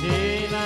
જીના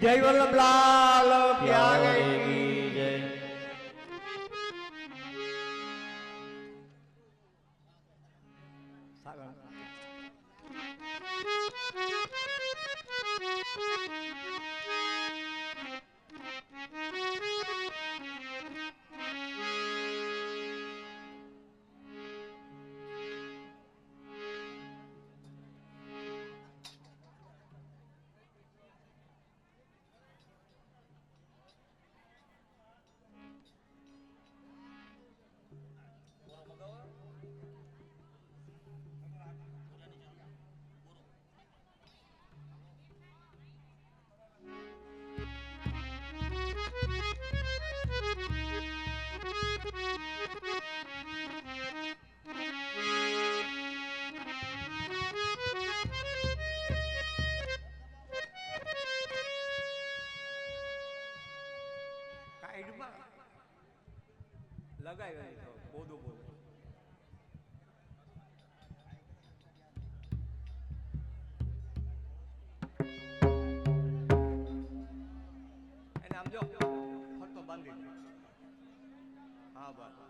જય વલ્લભલાલ પ્યારે જય. લગાવ્યો બોધું બોધું એને આમ જો ફરતો બાંધી હા બસ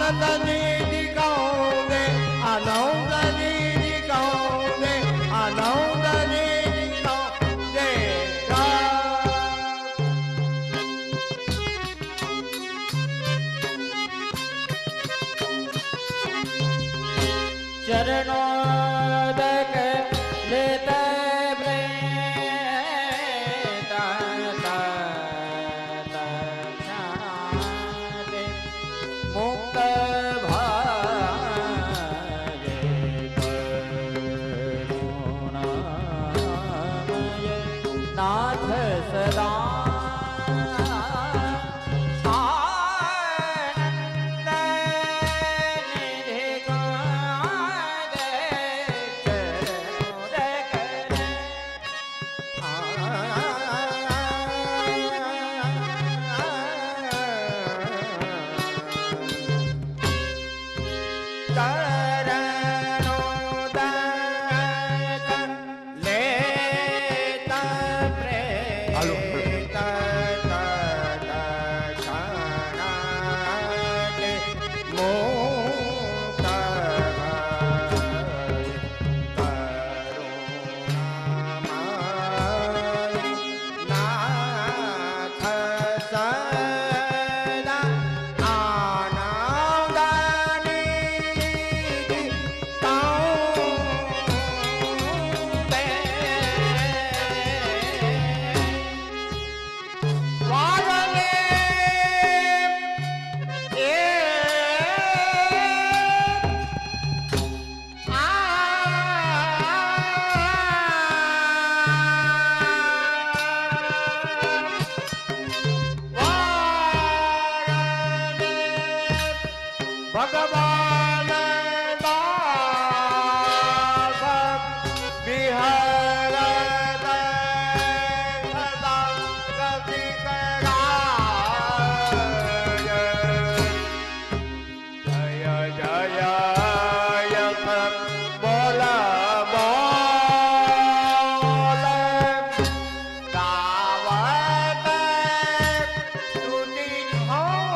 આનંદની ગાઉને આનંદની ગાઉને આનંદની ગાઉને ચરણો દક લેતા મુક્ત ભાગે કરુણામય નાથ સદા ભગવાન દાસ વિહર સદા કવિ કરાય જય જય યથ બોલ બોલ ગાવત સુની છોડે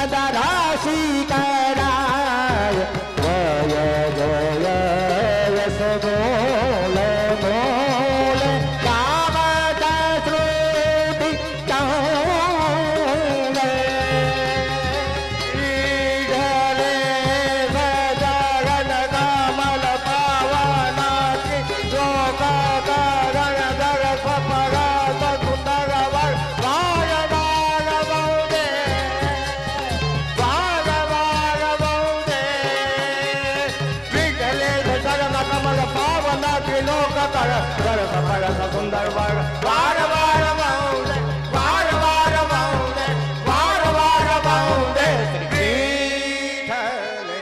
સદા રાશિ કરાય જય જય યશ બોલ બોલ રામ શ્રુતિ ચાલે ઈઢલે સજાયન કમલ પાવનાકી લોકકરણ દર સપરાત સુંદર વર વાર વાર બહુદે વાર વાર બહુદે ઈઢલે સજાયન કમલ પાવનાકી લોકકરણ દર સપરાત સુંદર વર વાર વાર બહુદે વાર વાર બહુદે વાર વાર બહુદે શ્રી વિઠ્ઠલે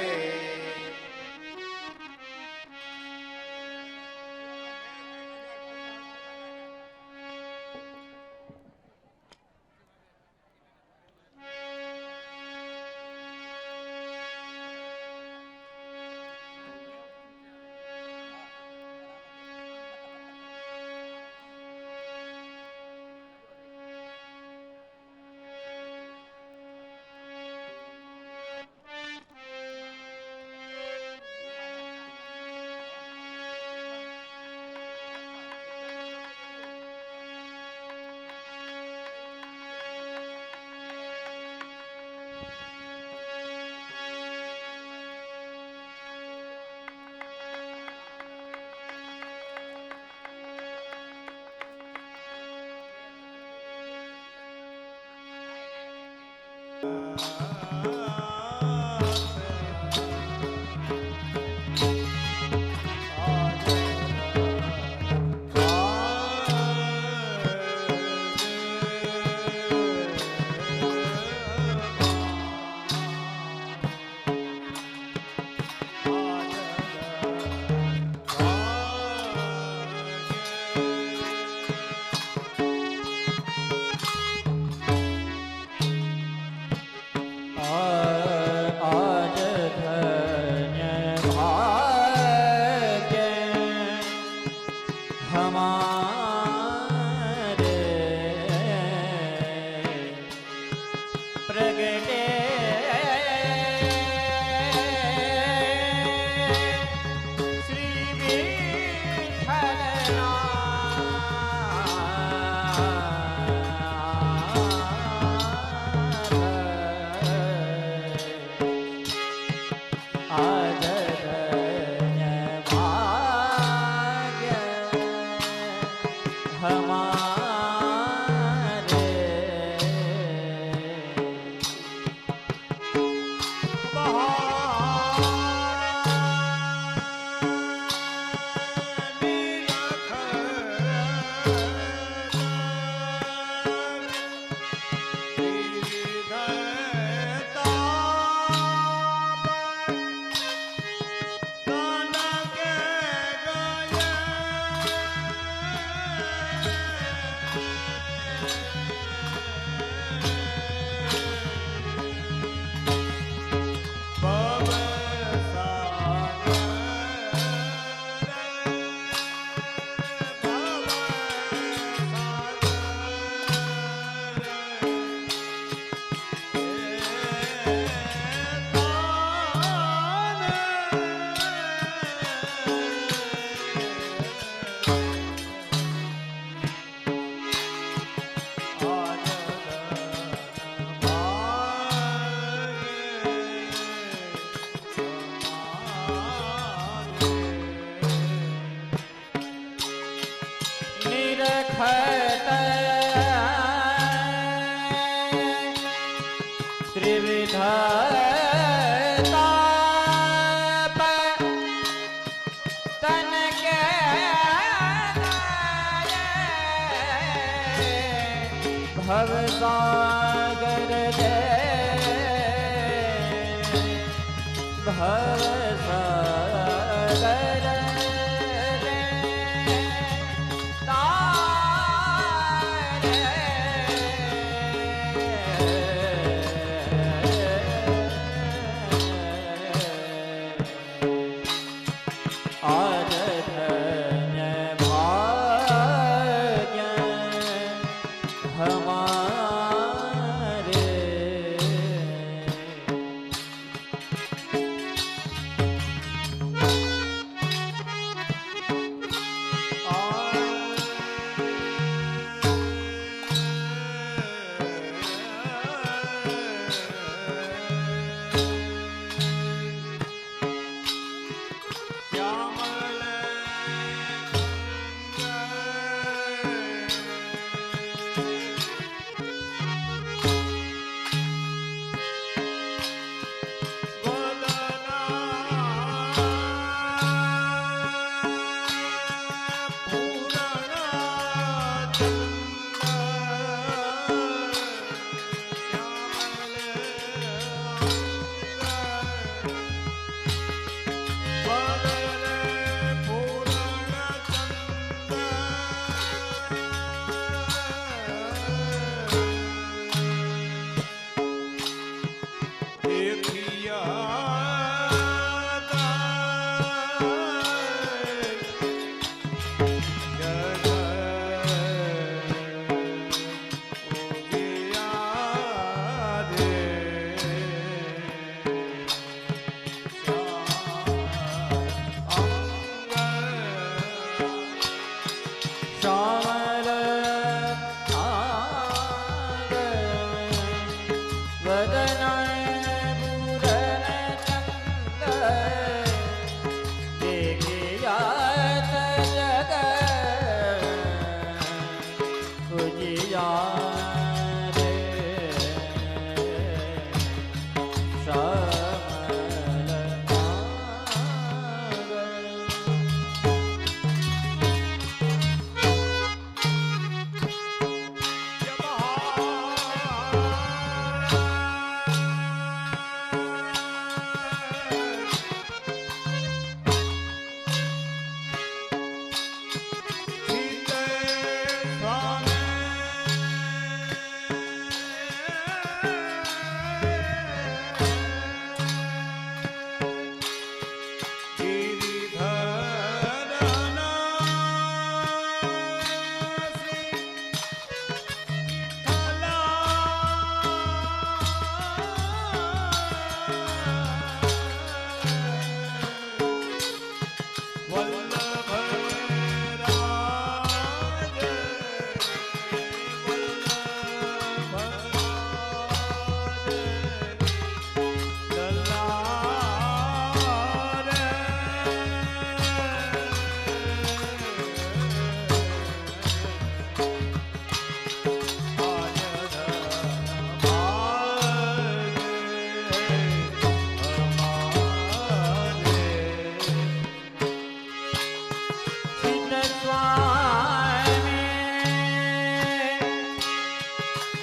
આજ ધન્ય ભાગ્ય હમારે પ્રગટે શ્રી વિઠ્ઠલના આજ ધન્ય ભાગ્ય હમારે ત્રિવિધ તાપ તન કે ભવસાગર દે ભવસાગર તારે વદન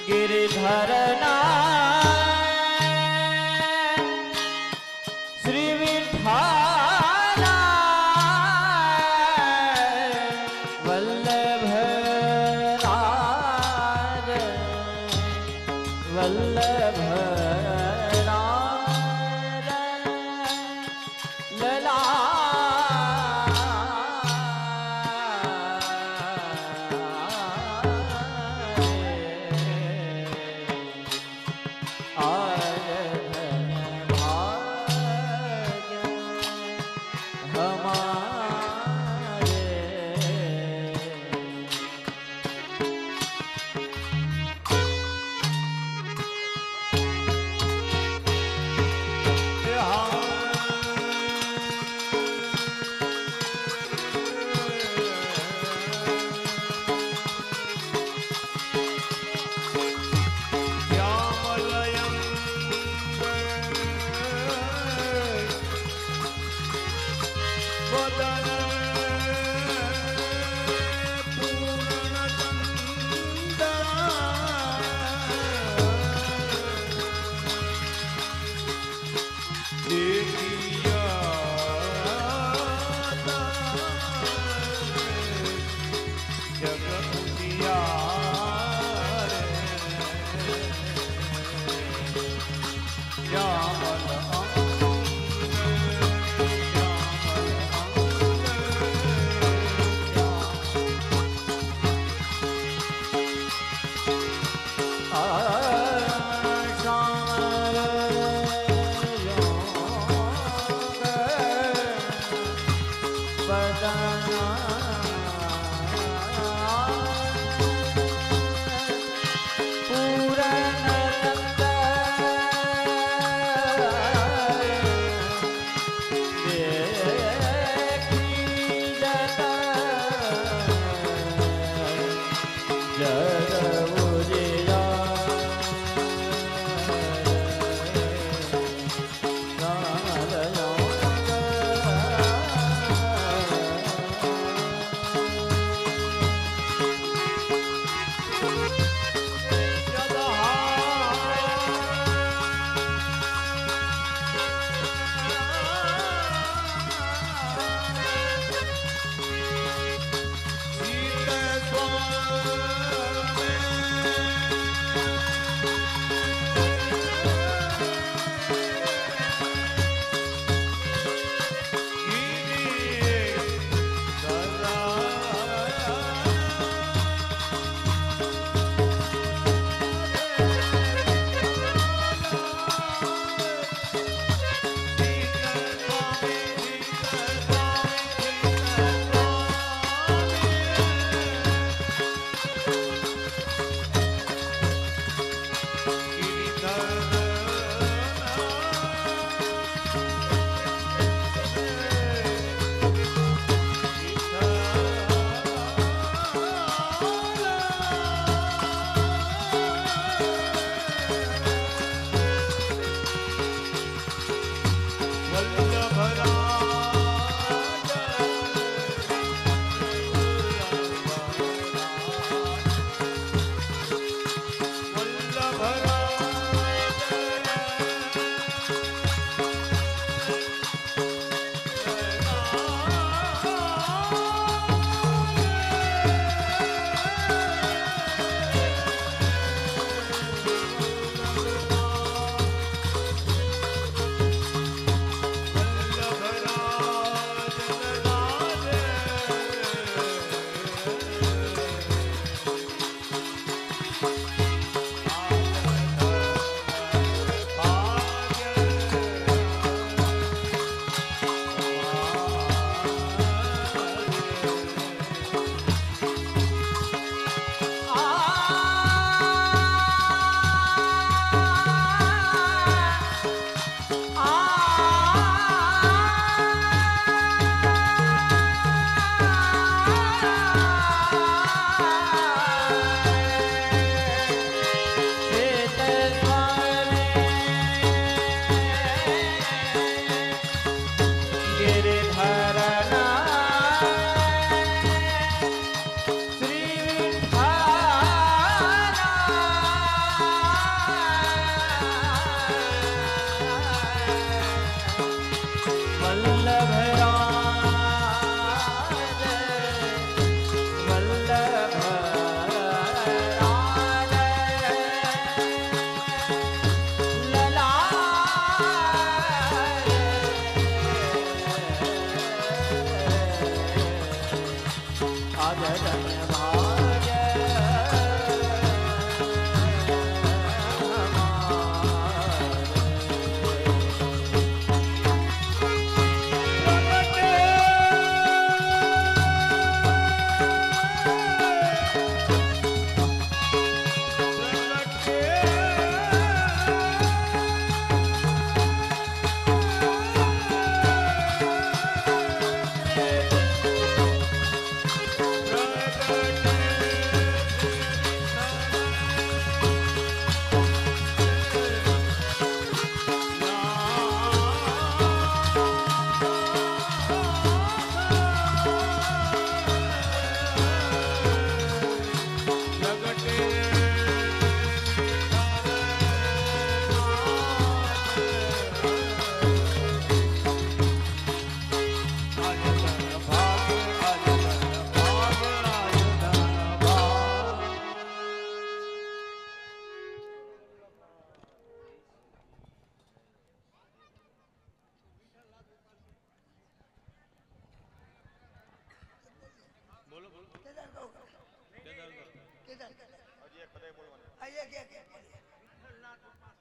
गिरिधरना श्री विठ्ठला वल्लभ राज वल्लभ राज लला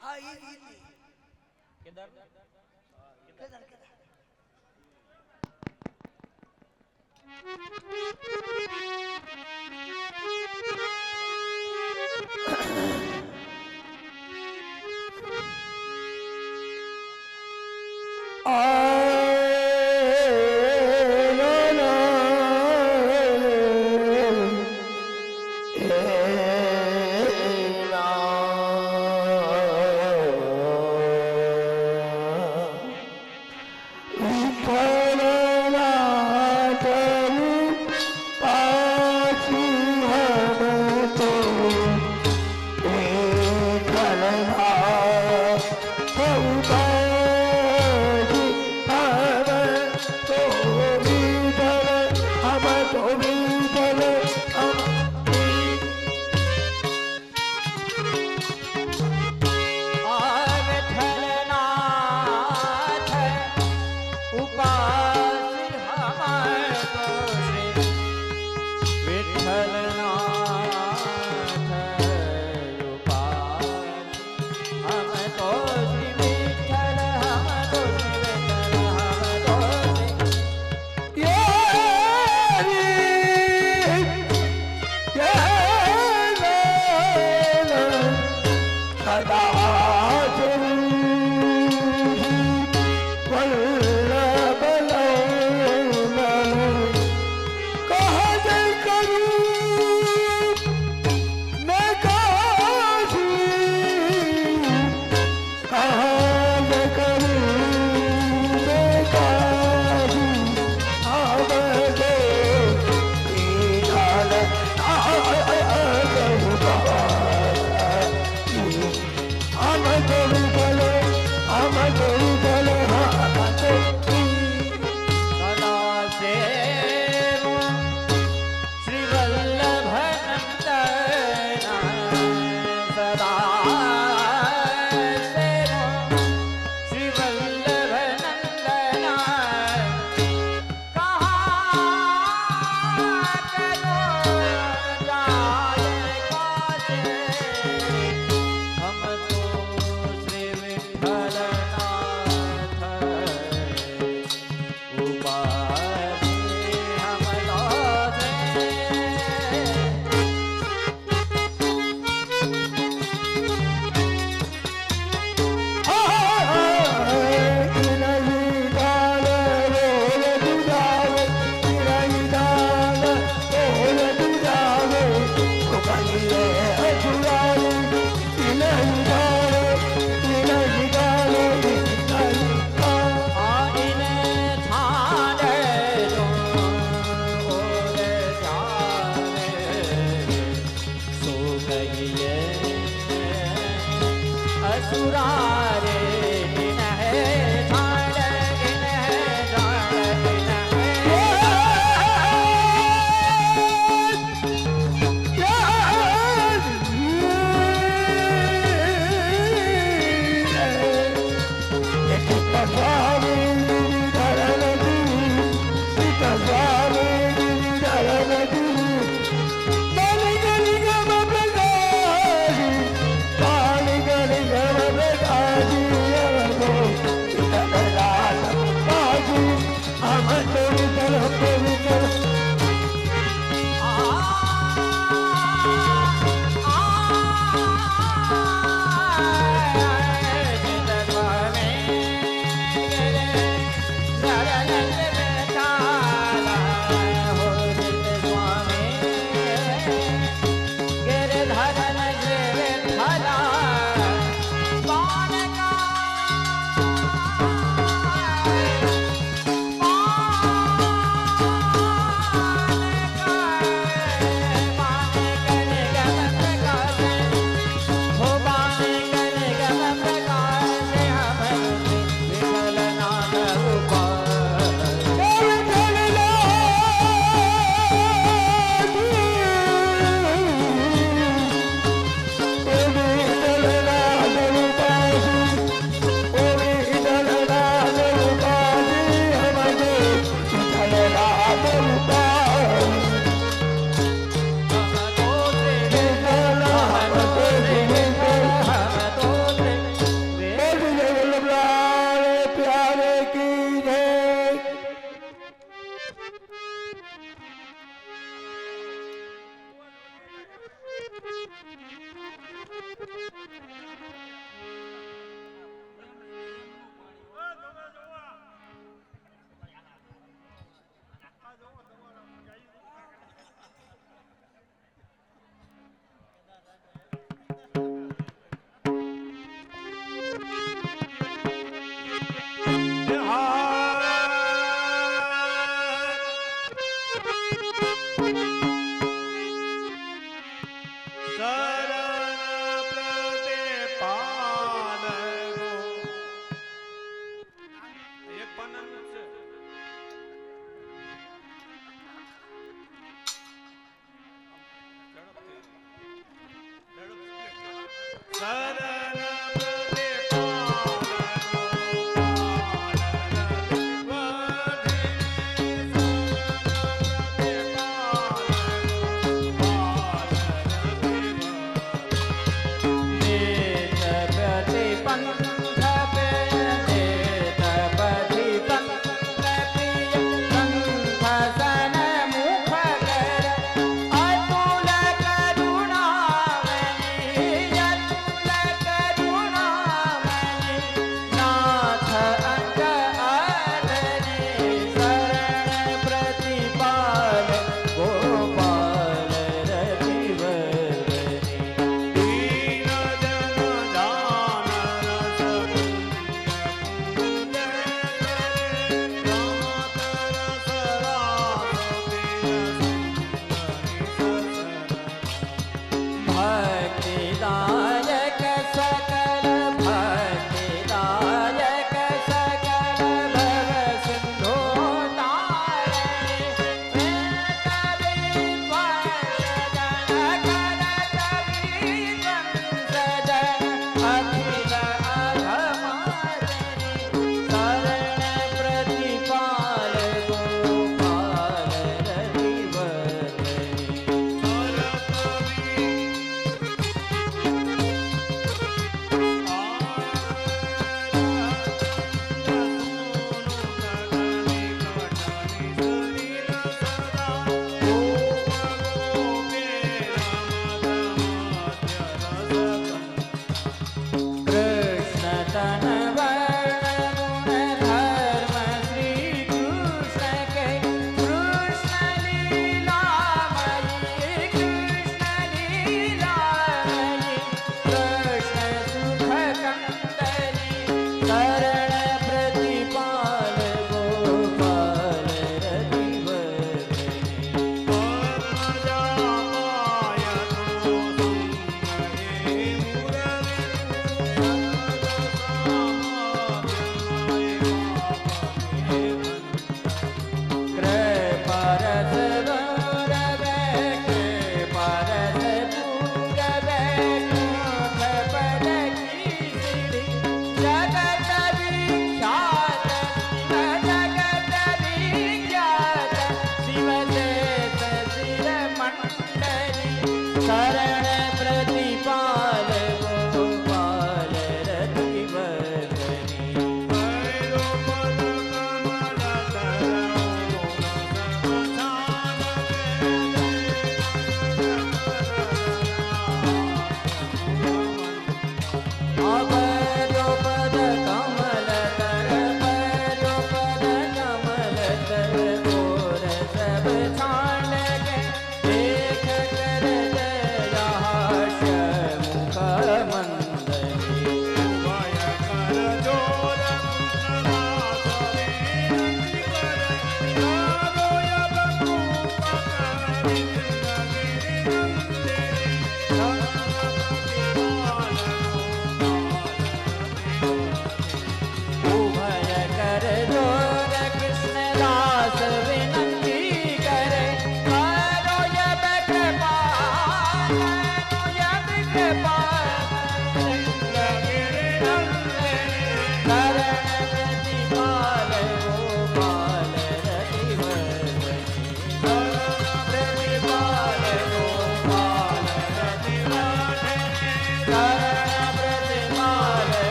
હા ઈ કેદાર કેદાર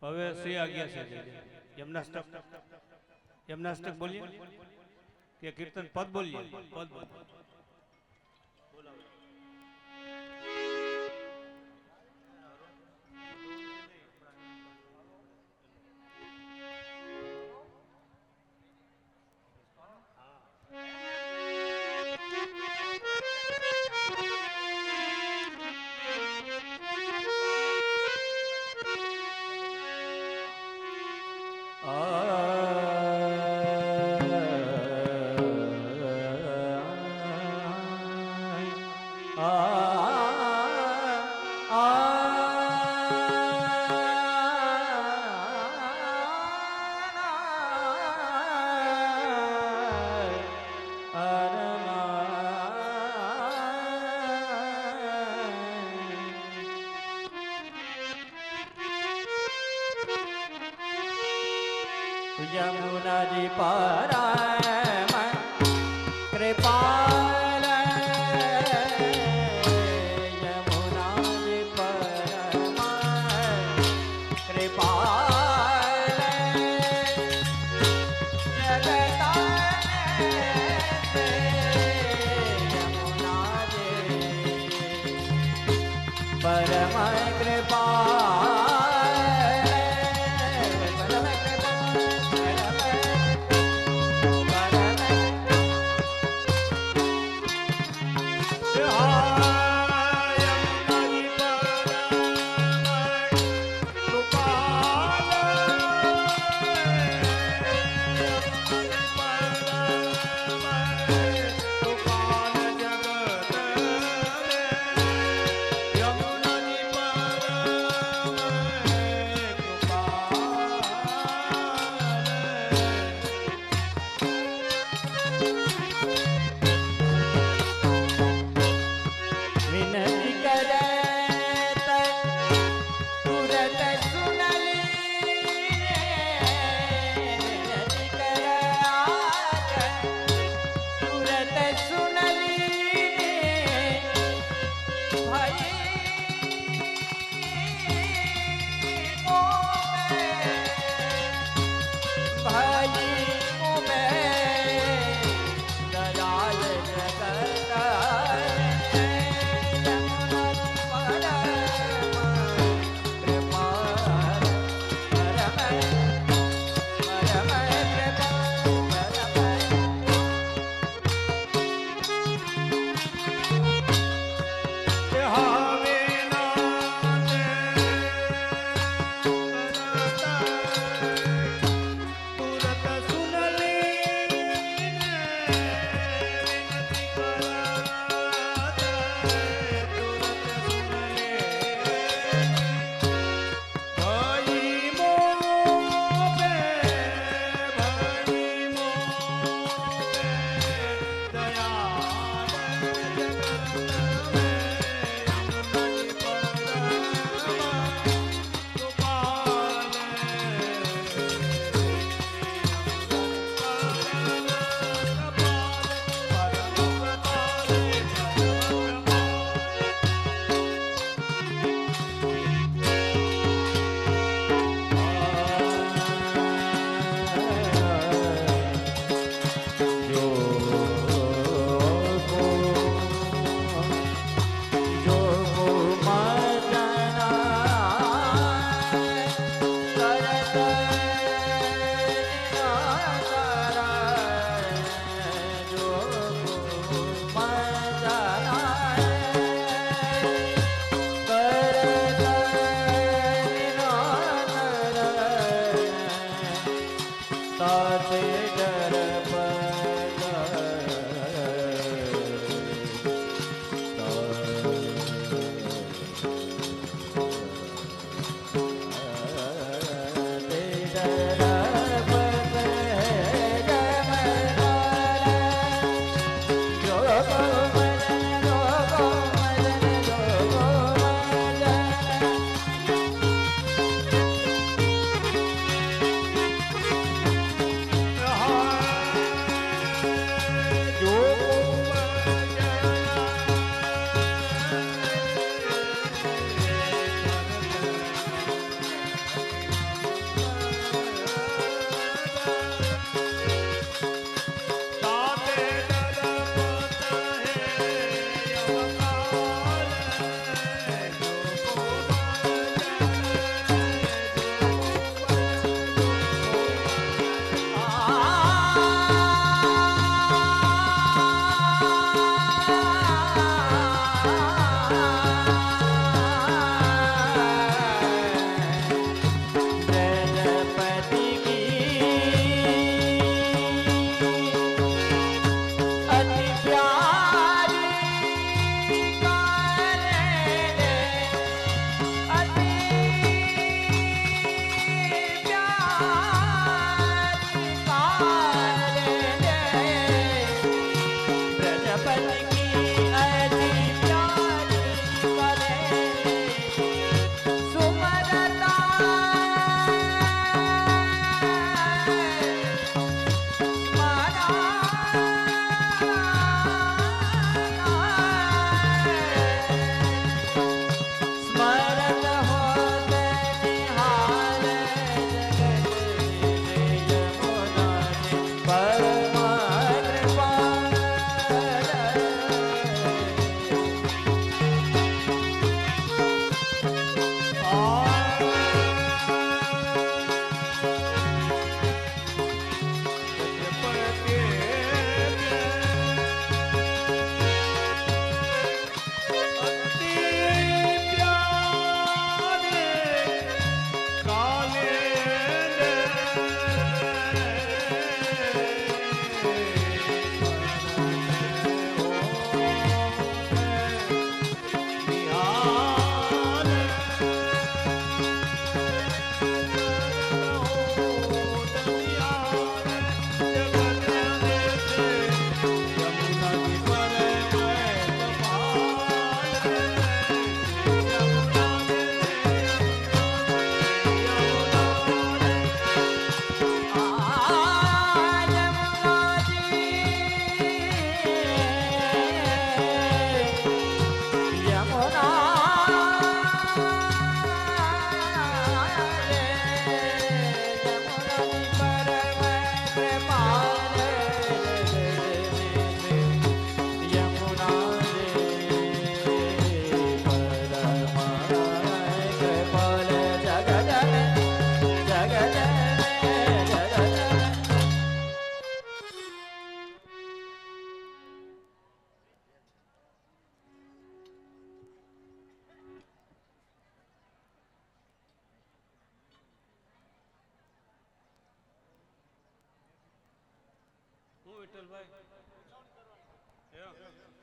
હવે શ્રી આજ્ઞા છે યમનાષ્ટક બોલીએ કે કીર્તન પદ બોલીએ પદ યમુનાજી પરમ કૃપાલ યમુનાજી પરમ કૃપાલ પરમ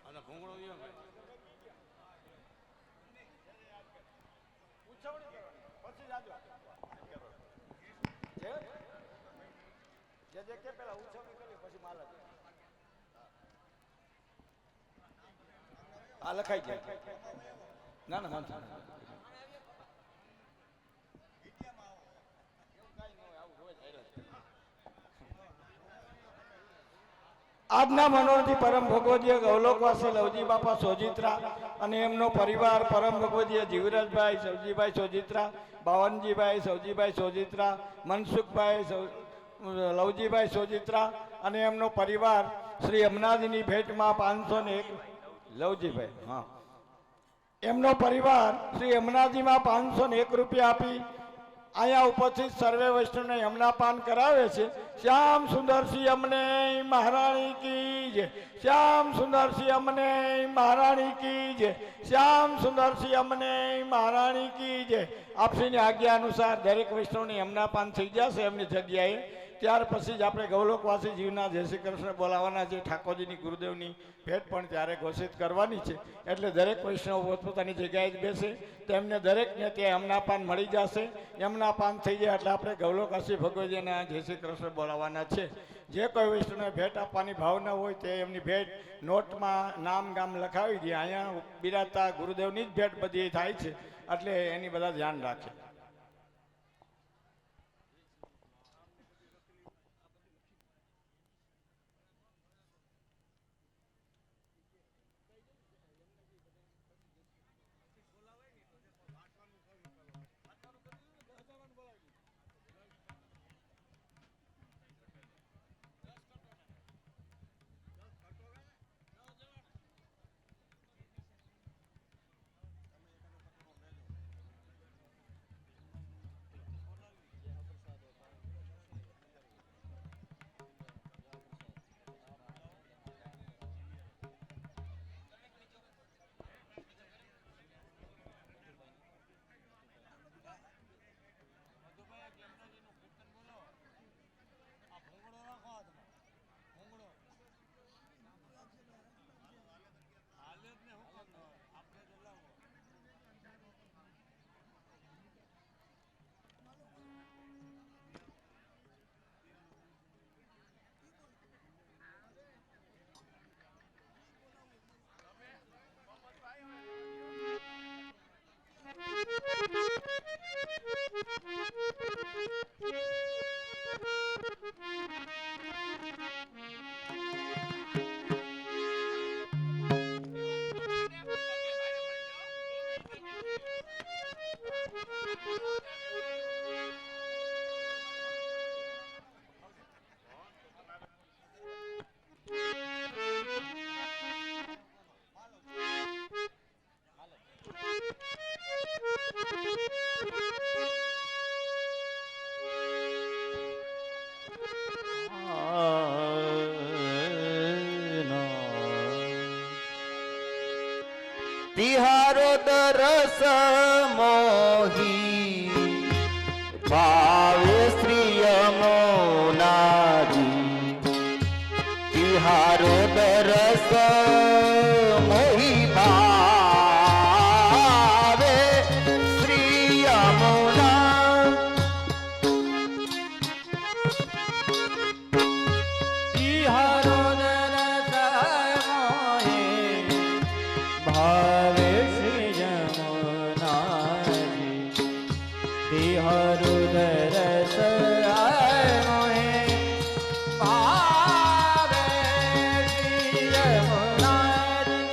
અને ભૂંગળો લ્યો ભાઈ. આ લખાઈ જાય. ના ના વાંધો નહીં. આજના મનોરથી પરમ ભગવદીય ગૌલોકવાસી લવજી બાપા સોજિત્રા અને એમનો પરિવાર પરમ ભગવદીય જીવરાજભાઈ સવજીભાઈ સોજિત્રા, બાવનજીભાઈ સવજીભાઈ સોજિત્રા, મનસુખભાઈ લવજીભાઈ સોજિત્રા અને એમનો પરિવાર શ્રી અમનાજીની ભેટમાં 501 લવજીભાઈ હા એમનો પરિવાર શ્રી અમનાજીમાં 501 રૂપિયા આપી અહીંયા ઉપસ્થિત સર્વે વૈષ્ણવને યમનાપાન કરાવે છે. શ્યામ સુંદરસિંહ અમને મહારાણી કી જય, શ્યામ સુંદરસિંહ અમને મહારાણી કી જય, શ્યામ સુંદરસિંહ અમને મહારાણી કી જય. આપશ્રીની આજ્ઞા અનુસાર દરેક વૈષ્ણવને યમનાપાન થઈ જશે એમની જગ્યાએ. ત્યાર પછી જ આપણે ગૌલોકવાસી જીવના જય શ્રી કૃષ્ણ બોલાવવાના છે. ઠાકોરજીની ગુરુદેવની ભેટ પણ ત્યારે ઘોષિત કરવાની છે. એટલે દરેક વૈષ્ણવ પોતપોતાની જગ્યાએ જ બેસે, તેમને દરેકને ત્યાં યમનાપાન મળી જશે. યમનાપાન થઈ જાય એટલે આપણે ગૌલોકવાસી ભગવદીના જય શ્રી કૃષ્ણ બોલાવવાના છે. જે કોઈ વૈષ્ણવને ભેટ આપવાની ભાવના હોય તે એમની ભેટ નોટમાં નામ ગામ લખાવી દે. અહીંયા બિરાજતા ગુરુદેવની જ ભેટ બધી થાય છે એટલે એની બધા ધ્યાન રાખે. તિહારો દરસ મોહી ભાવે શ્રી યમુનાજી. તિહારો દરસ મોહી ભાવે શ્રી યમુના. તિહારો દરસ મોહે ભાવે શ્રી યમુનાજી. તિહારો દરસ મોહે ભાવે શ્રી યમુનાજી.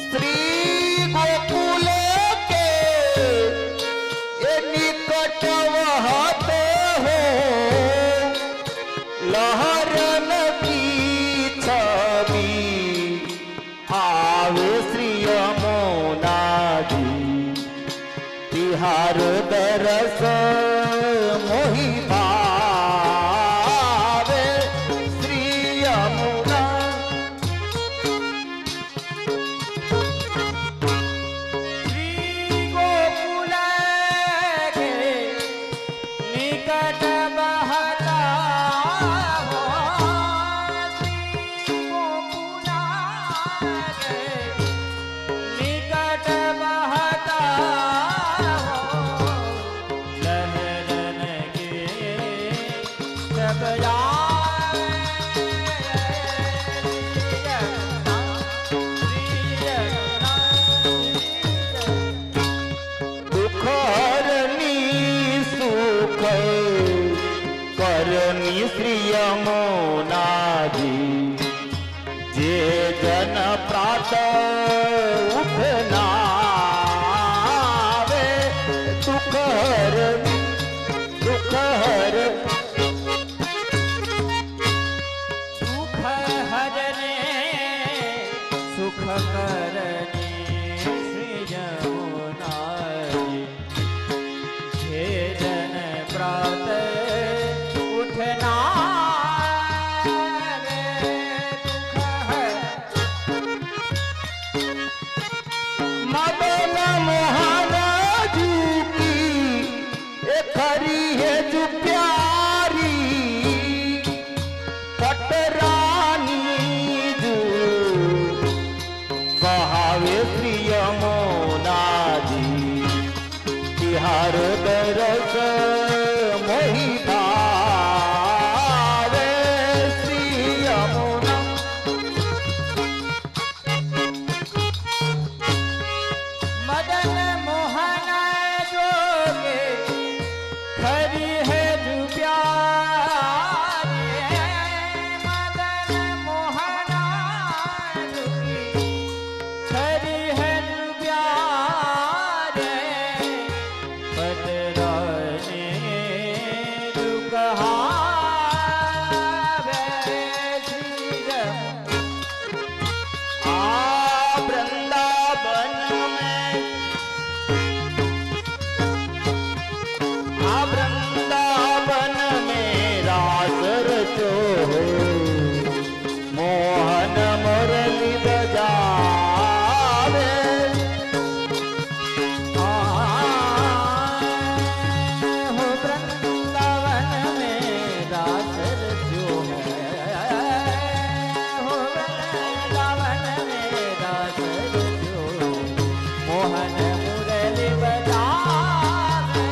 સ્ત્રી ગોકુલ કે એ નિકટ વહતે હો લહરન કી છબી આવે શ્રી યમુનાજી. તિહાર દરસ મોહી ભાવે શ્રી યમુના. શ્રી ગોકુલ કે નિકટ બહતા હો જે જન પ્રાત ઉઠનાવે દુઃખ હર દુઃખ હર સુખ હરને સુખ કરને શ્રી જમુનાજી હે જન પ્રાત ઉઠના મદન મોહન જુકી એ ખરી હે જુ પ્યારી પટરાની જુ કહાવે શ્રી યમુનાજી તિહાર દરસ મોહી ભાવે શ્રી યમુના મદન મોહન જોગે ખરી હે જુ પ્યારી મદન મોહન જોગી ખરી હે જુ પ્યારી પટરાને જુ કહાવે શ્રી જમુના આ વૃંદાવન में आ वृंदावन में रास रचो मोहन मुरली बजावे हो वृंदावन में रास रचो है हो वृंदावन में रास रचो मोहन मुरली बजावे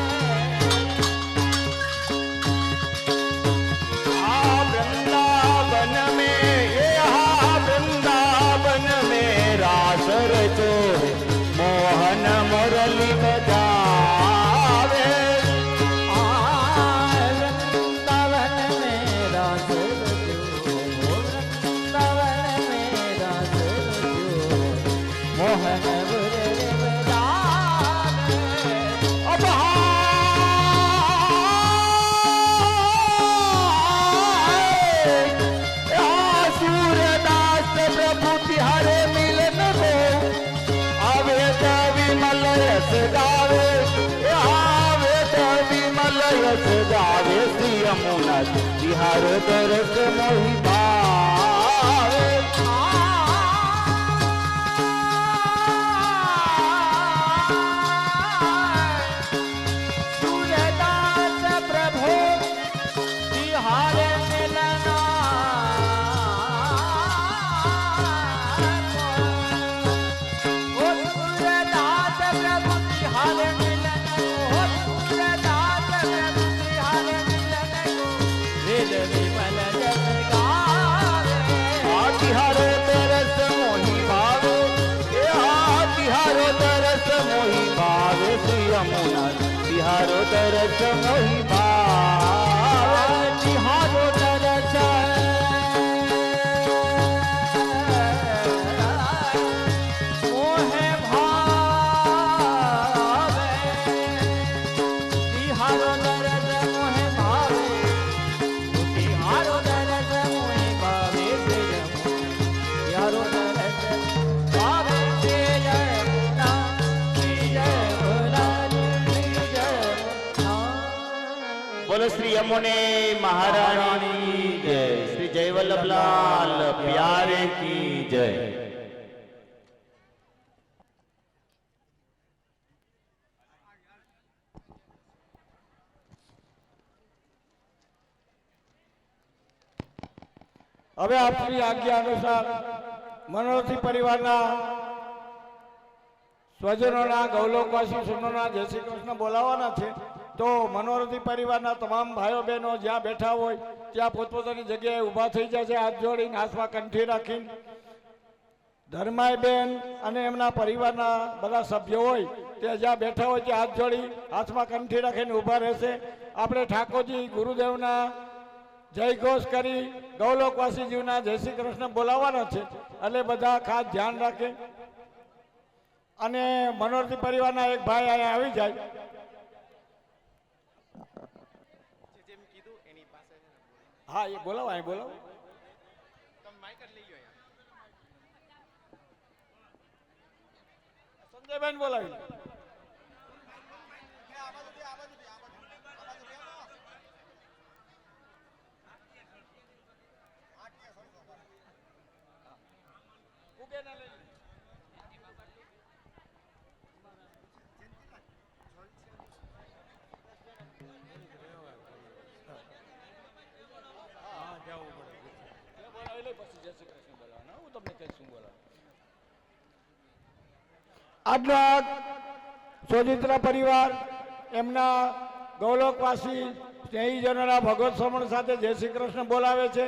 आ वृंदावन में ये आ वृंदावन में रास रचो मोहन मुरली बजावे वृंदावन में रास रचो वृंदावन में रास रचो मोहन मुरली बजावे अब सूरदास प्रभु तिहारे मिलन को आवे विमल यस गावे आवे विमल यस गावे श्री यमुना तिहार दरस मोहि भावे सूरदास प्रभु तिहारे मिलना ओ सूरदास प्रभु तिहारे मिलना ओ सूरदास प्रभु तिहारे मिलना वेद विमल जस गावे तिहारो तरस मोहि भावे तिहारो तरस मोहि भावे श्री यमुना तिहारो तरस मोहि भावे तिहारो तरस मोहे भावे तिहारो तरस मोहे भावे तिहारो तरस मोहे भावे तिहारो तरस भावे जयमुना जयमुना जयमुना बोलो श्री यमुने महारानी की जय श्री जय वल्लभलाल प्यारे की जय હવે આપની આજ્ઞા અનુસાર મનોરથી પરિવારના સ્વજનોના ગૌલોકવાસી સુનોના જય શ્રી કૃષ્ણ બોલાવવાના છે. તો મનોરથી પરિવારના તમામ ભાઈઓ બહેનો જ્યાં બેઠા હોય ત્યાં પોતપોતાની જગ્યાએ ઊભા થઈ જાય છે, હાથ જોડીને હાથમાં કંઠી રાખીને. ધર્માયબેન અને એમના પરિવારના બધા સભ્યો હોય તે જ્યાં બેઠા હોય ત્યાં હાથ જોડી હાથમાં કંઠી રાખીને ઊભા રહેશે. આપણે ઠાકોરજી ગુરુદેવના જય ઘોષ કરી ગૌલોકવાસી જીવના જય શ્રી કૃષ્ણ બોલાવવાનો છે, એટલે બધા ખાસ ધ્યાન રાખે. અને મનોરથી પરિવારના એક ભાઈ અહીંયા આવી જાય. હા, એ બોલાવો, અહીં બોલાવો. સંજયબેન બોલાવી. આજના સોજિત્રા પરિવાર એમના ગૌલોકવાસી સ્નેહીજનોના ભગવત સમણ સાથે જય શ્રી કૃષ્ણ બોલાવે છે.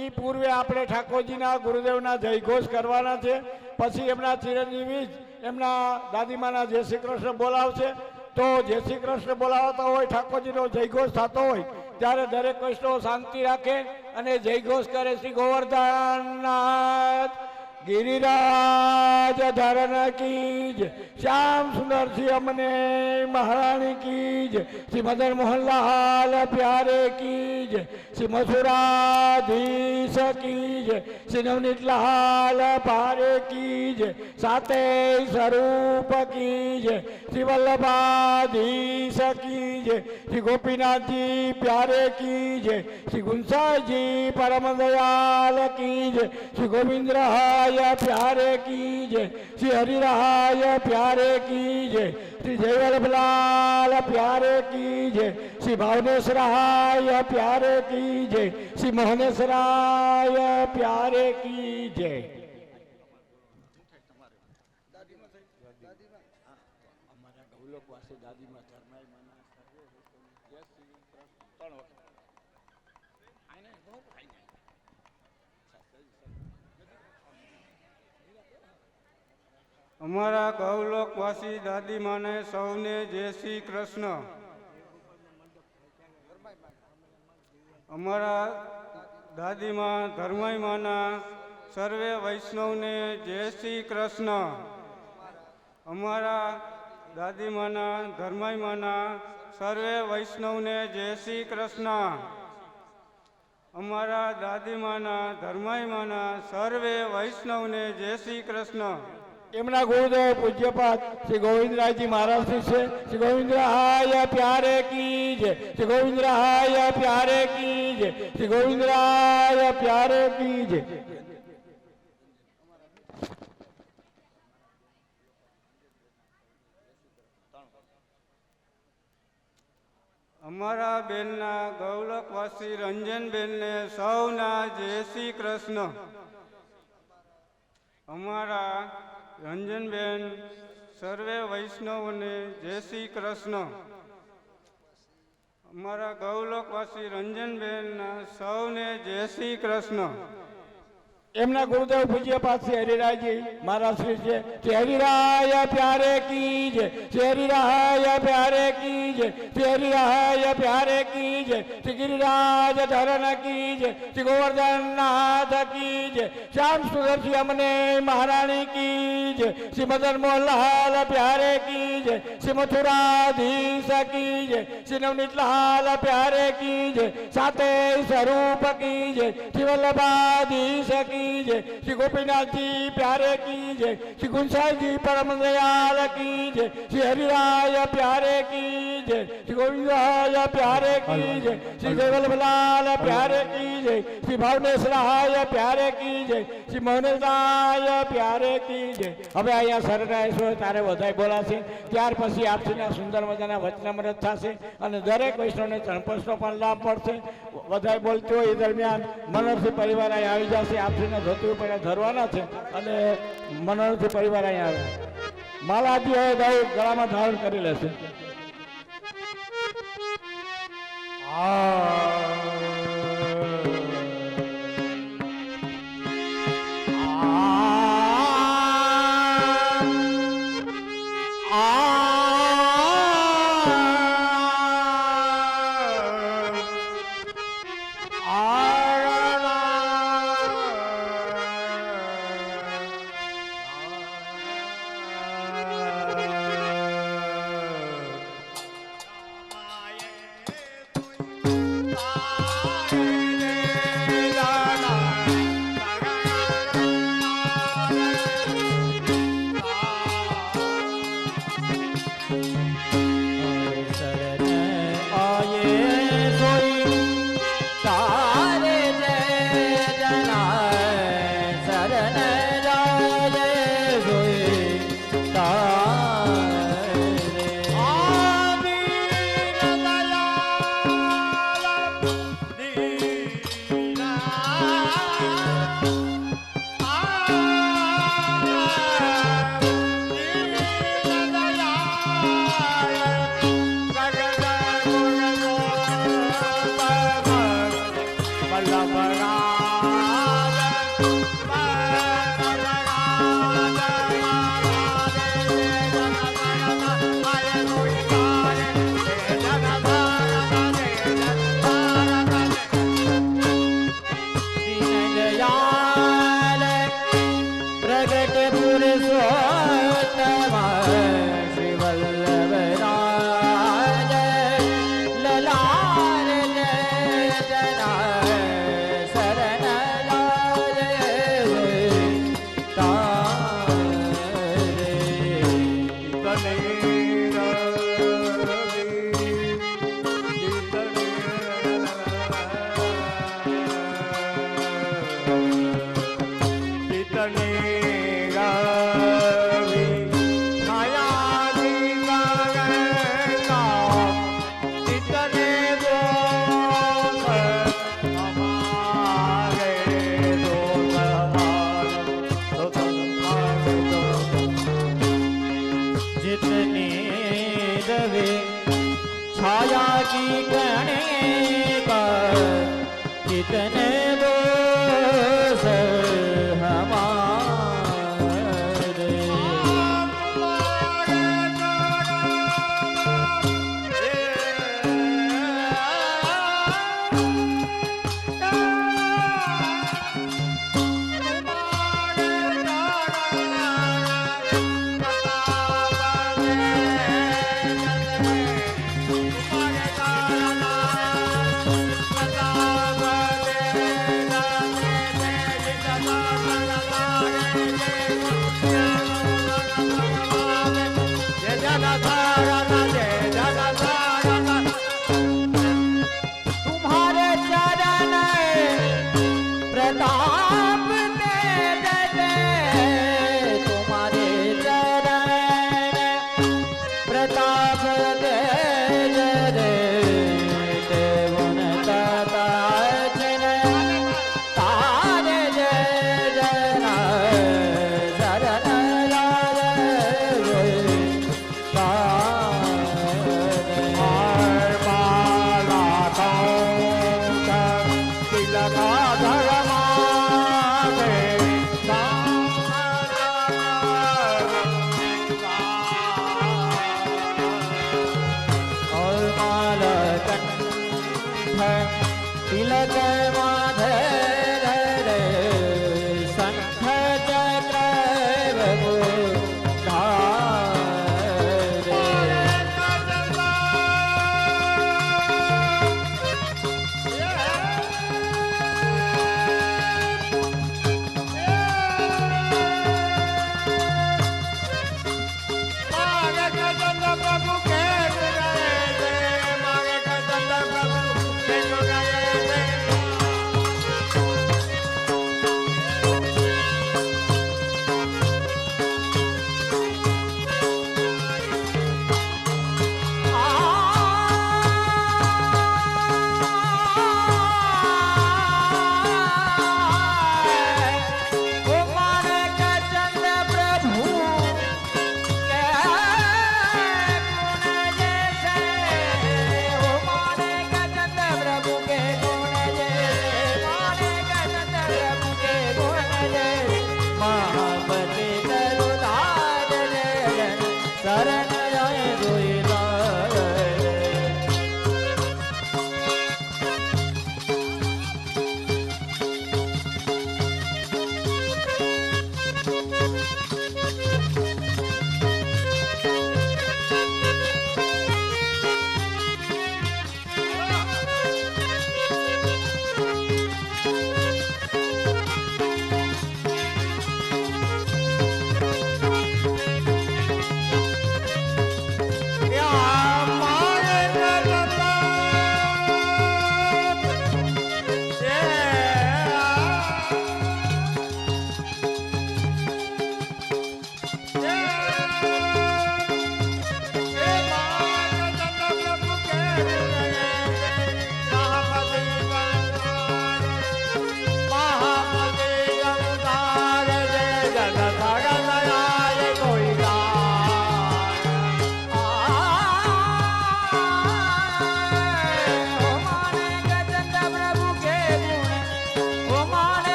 એ પૂર્વે આપણે ઠાકોરજીના ગુરુદેવના જયઘોષ કરવાના છે. પછી એમના ચિરંજીવી જ એમના દાદીમાના જય શ્રી કૃષ્ણ બોલાવશે. તો જય શ્રી કૃષ્ણ બોલાવતા હોય, ઠાકોરજીનો જયઘોષ થતો હોય ત્યારે દરેક વૈષ્ણવ શાંતિ રાખે અને જયઘોષ કરે. શ્રી ગોવર્ધનનાથ गिरिराज धरण कीज, श्याम सुंदर श्री अमने महारानी कीज, श्री मदन मोहन लाल प्यारे कीज, श्री मथुराधीश कीज, श्री नवनीत लाल पारे कीज, साते स्वरूप कीज, श्री वल्लभाधीश कीज, श्री गोपीनाथ जी प्यारे कीज, श्री गुंसाई जी परम दयाल कीज, श्री गोविंद प्यारे कीजे, श्री हरिराय प्यारे कीजे, श्री जयवल्लभलाल प्यारे कीजे, श्री भावनेश्वराय प्यारे कीजे, श्री मोहनेश्वराय प्यारे कीजे. અમારા ગૌલોકવાસી દાદીમાને સૌને જય શ્રી કૃષ્ણ. અમારા દાદીમા ધર્માઈમાના સર્વે વૈષ્ણવને જય શ્રી કૃષ્ણ. અમારા દાદીમાના ધર્માઈમાના સર્વે વૈષ્ણવને જય શ્રી કૃષ્ણ. અમારા દાદીમાના ધર્માઈમાના સર્વે વૈષ્ણવને જય શ્રી કૃષ્ણ. એમના ગુરુદેવ પૂજ્યપાદ શ્રી ગોવિંદરાયજી મહારાજ છે. શ્રી ગોવિંદરાય પ્યારે કીજે, શ્રી ગોવિંદરાય પ્યારે કીજે, શ્રી ગોવિંદરાય પ્યારે કીજે. અમારા બેનના ગૌલોકવાસી રંજનબેનને સૌના જય શ્રી કૃષ્ણ. અમારા રંજનબેન સર્વે વૈષ્ણવને જય શ્રી કૃષ્ણ. અમારા ગૌલોકવાસી રંજનબેનના સૌને જય શ્રી કૃષ્ણ. એમના ગુરુદેવ પૂજ્યપાદ શ્રી હરિરાયજી મહારાજ શ્રી છે. શ્રી હરિરાય પ્યારે કીજે, શ્રી હરિરાય પ્યારે કીજે, શ્રી હરિરાય પ્યારે કીજે, શ્રી ગિરિરાજ ધરણ કીજે, શ્રી ગોવર્ધનનાથ કીજે, શ્યામ સુંદર શ્રી અમને મહારાણી કીજે, શ્રી મદન મોહનલાલ પ્યારે કીજે, શ્રી મથુરાધીશ કીજે, શ્રી નવનીત લાલ પ્યારે કીજે, સાતે સ્વરૂપ કીજે, શ્રી વલ્લભાધીશ કીજે, श्री गोपीनाथ जी प्यारे कीजे, श्री गुंसाई जी परम दयाल कीजे, श्री हरिराय प्यारे कीजे, श्री गोविंदराय प्यारे कीजे, श्री जयवल्लभलाल प्यारे कीजे, श्री भावनेश्वराय प्यारे कीजे, श्री मोहनेश्वराय प्यारे कीजे. હવે અહીંયા શરણાઈશો તારે વધાઈ બોલાશે. ત્યાર પછી આપસીના સુંદર મજાના વચનામૃત થશે અને દરેક વૈષ્ણવને ચણપસનો પણ લાભ મળશે. વધાઈ બોલતી હોય એ દરમિયાન મનોરથી પરિવાર અહીં આવી જશે. આપસીને ધોતી ઉપર ધરવાના છે અને મનોરથી પરિવાર અહીં આવે. માલાદી હોય દઉ ગળામાં ધારણ કરી લેશે. આ दीनदयाल प्रगट पुरुषोत्तम श्री वल्लभराज ललार जना शरण लाज तारे जितने दवे छाया की गणे का कितने दोष हमारे तुम्हारे चरण प्रताप दे दे तुम्हारे चरण प्रताप दे दे देवन तारे जय जना शरण लाल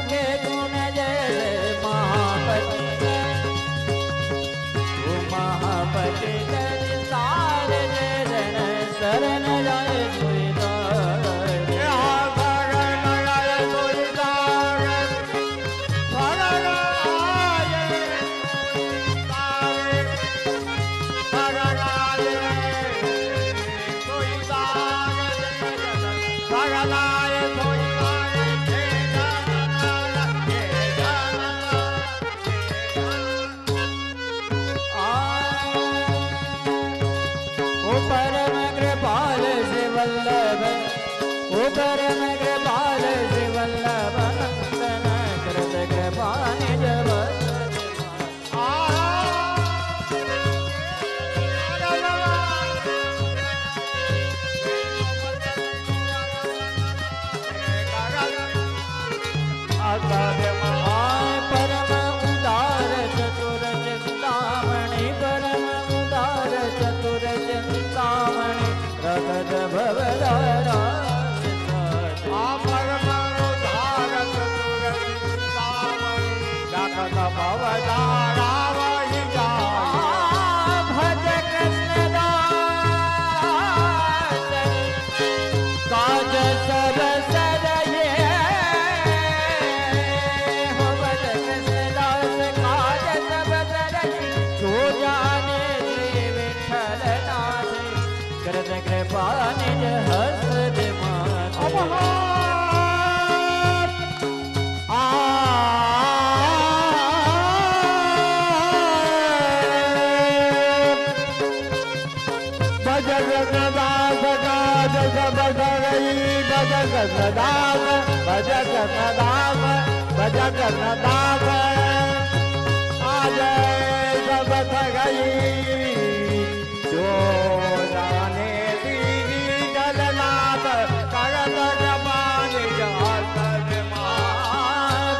के गुण जय महापति महापति सार जय जन शरण जय सुधार परम कृपाल श्री वल्लभ ओ परम कृपाल श्री वल्लभ नंदन कृत कृपा निज परम उदार चतुर चिंतामणि परम उदार चतुर चिंतामणि रगत भवदारा भज कृष्ण दास काज सब सरये हो भज कृष्ण दास काज सब सरये जो जाने श्री विठ्ठल नाथ कृत कृपा निज हस्त भज कर्णदास आज सब गई जो जाने दीदी जलनाथ करत जमान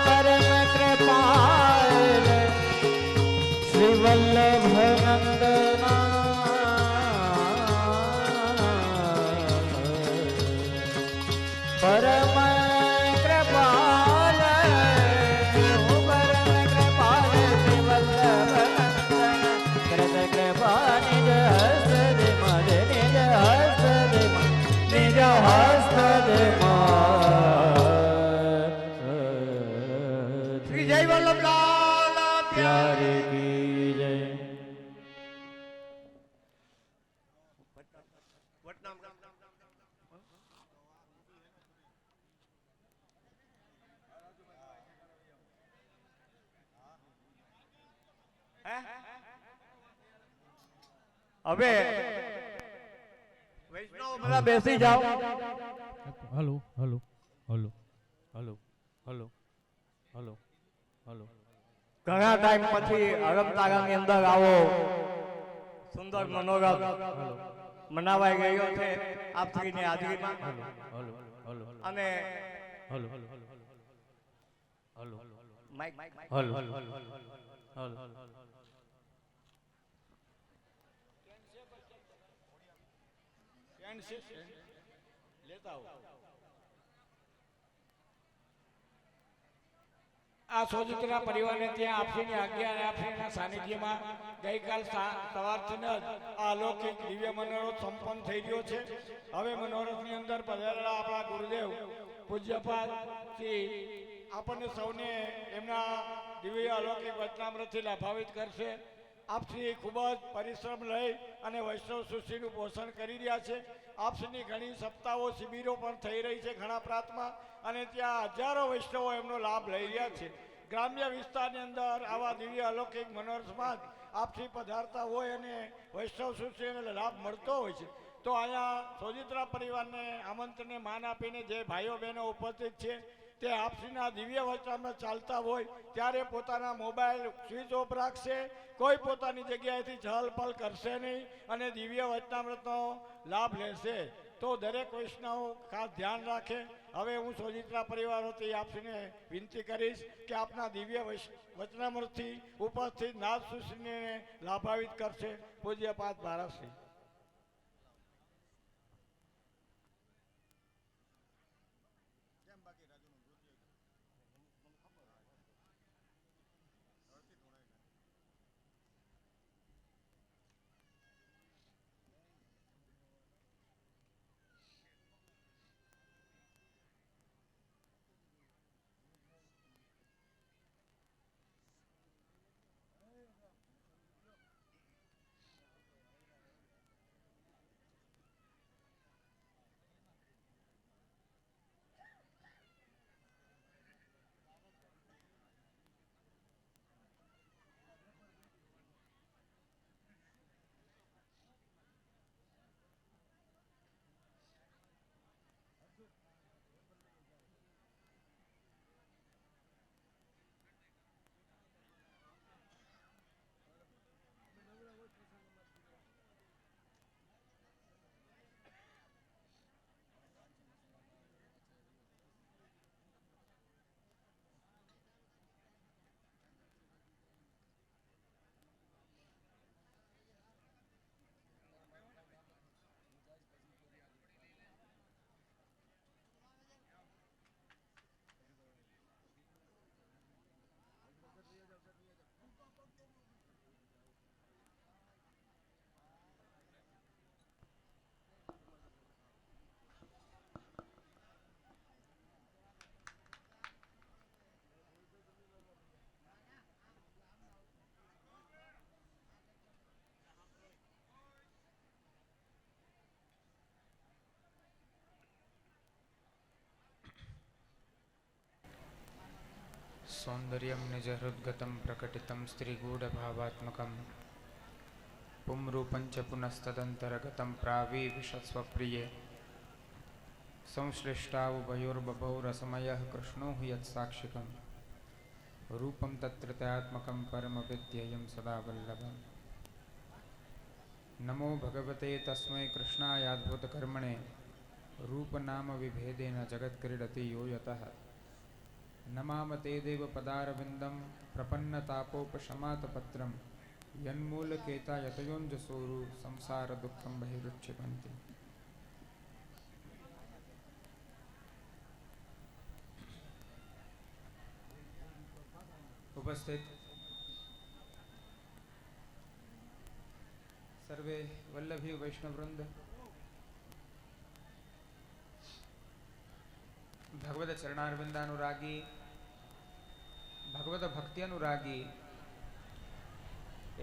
परम कृपाल श्री वल्लभ नंदना परम कृपाल हो परम कृपाल श्री वल्लभ नंदन कृत कृपा निज हस्त मद निज हस्त श्री जय वल्लभलाल प्यारे की जय હવે વૈષ્ણવ બધા બેસી જાઓ hello hello hello hello hello hello hello ઘણા ટાઈમ પછી અરબતારાની અંદર આવો સુંદર મનોરમ મનાવાઈ ગયો છે આપ શ્રીની હાજરીમાં હલો હલો અને hello hello hello mike hello hello આ સોજિત્રા પરિવારને ત્યાં આપશીની આજ્ઞા અને આપશીના સાનિધ્યમાં ગઈકાલ સવારથી જ આ અલૌકિક દિવ્ય મનોરથ સંપન્ન થઈ ગયો છે. હવે મનોરથની અંદર પધારેલા આપણા ગુરુદેવ પૂજ્યપાદ શ્રી આપણને સૌને એમના દિવ્ય અલૌકિક વચનામૃતથી લાભાન્વિત કરશે. આપશ્રી ખૂબ જ પરિશ્રમ લઈ અને વૈષ્ણવ સૃષ્ટિનું પોષણ કરી રહ્યા છે. આપશ્રીની ઘણી સપ્તાહો શિબિરો પણ થઈ રહી છે ઘણા પ્રાંતમાં અને ત્યાં હજારો વૈષ્ણવો એમનો લાભ લઈ રહ્યા છે. ગ્રામ્ય વિસ્તારની અંદર આવા દિવ્ય અલૌકિક મનોરથમાં જ આપશ્રી પધારતા હોય અને વૈષ્ણવ સૃષ્ટિને લાભ મળતો હોય છે. તો અહીંયા સોજિત્રા પરિવારને આમંત્રણને માન આપીને જે ભાઈઓ બહેનો ઉપસ્થિત છે તે આપશ્રીના દિવ્ય વચનામૃત ચાલતા હોય ત્યારે પોતાના મોબાઈલ સ્વિચ ઓફ રાખશે, કોઈ પોતાની જગ્યાએથી ચહલપહલ કરશે નહીં અને દિવ્ય વચનામૃતનો લાભ લેશે. તો દરેક વૈષ્ણવ ખાસ ધ્યાન રાખે. હવે હું સોજિત્રા પરિવાર વતી આપશ્રીને વિનંતી કરીશ કે આપના દિવ્ય વચનામૃતથી ઉપસ્થિત નાથ સૃષ્ટિને લાભાન્વિત કરશે. પૂજ્યપાદ ભારતશ્રી. सौंदर्यं निजहृद्गतं प्रकटितं स्त्रीगूढभावात्मकं पुंरूपं च पुनस्तदन्तर्गतं प्राविविशस्वप्रिये संश्लिष्टावुभयोर्बभौ रसमयः कृष्णो हि यत्साक्षिकं रूपं तत्र त्यात्मकं परमविद्येयं सदा वल्लभम्। नमो भगवते तस्मै कृष्णायाद्भुतकर्मणे रूपनाम विभेदेन जगत्क्रीडति यो यतः। नमाम ते देव पदारविन्दं प्रपन्नतापोपशमातपत्रं यन्मूलकेता यतयोञ्जसोरु संसारदुःखं बहिरुच्छिपन्ति। उपस्थित सर्वे वल्लभी वैष्णववृंद, भगवत चरणारविंदानुरागी, भगवत भक्ति अनुरागी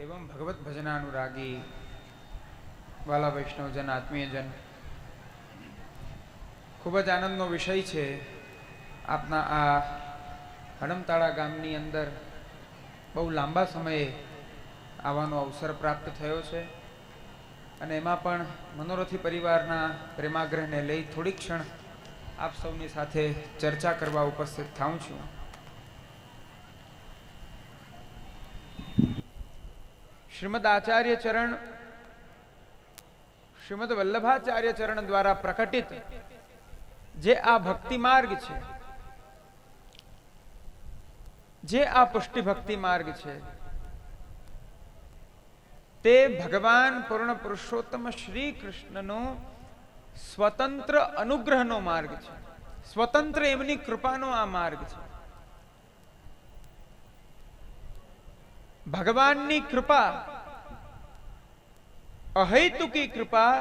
एवं भगवत भजनानुरागी वाला वैष्णवजन, आत्मीयजन, खूब ज आनंदનો વિષય છે। આપના આ હડમતાળા ગામની અંદર બહુ લાંબા સમયે આવવાનો અવસર પ્રાપ્ત થયો છે અને એમાં પણ મનોરથી પરિવારના પ્રેમાગ્રહને લઈ થોડી ક્ષણ આપ સૌની સાથે ચર્ચા કરવા ઉપસ્થિત થાઉં છું। શ્રીમદ આચાર્ય ચરણ, શ્રીમદ વલ્લભાચાર્ય ચરણ દ્વારા પ્રકટિત જે આ ભક્તિ માર્ગ છે, જે આ પુષ્ટિ ભક્તિ માર્ગ છે, તે ભગવાન પૂર્ણ પુરુષોત્તમ શ્રી કૃષ્ણનો સ્વતંત્ર અનુગ્રહનો માર્ગ છે। સ્વતંત્ર એમની કૃપાનો આ માર્ગ છે। ભગવાનની કૃપા, અહૈતુકી કૃપા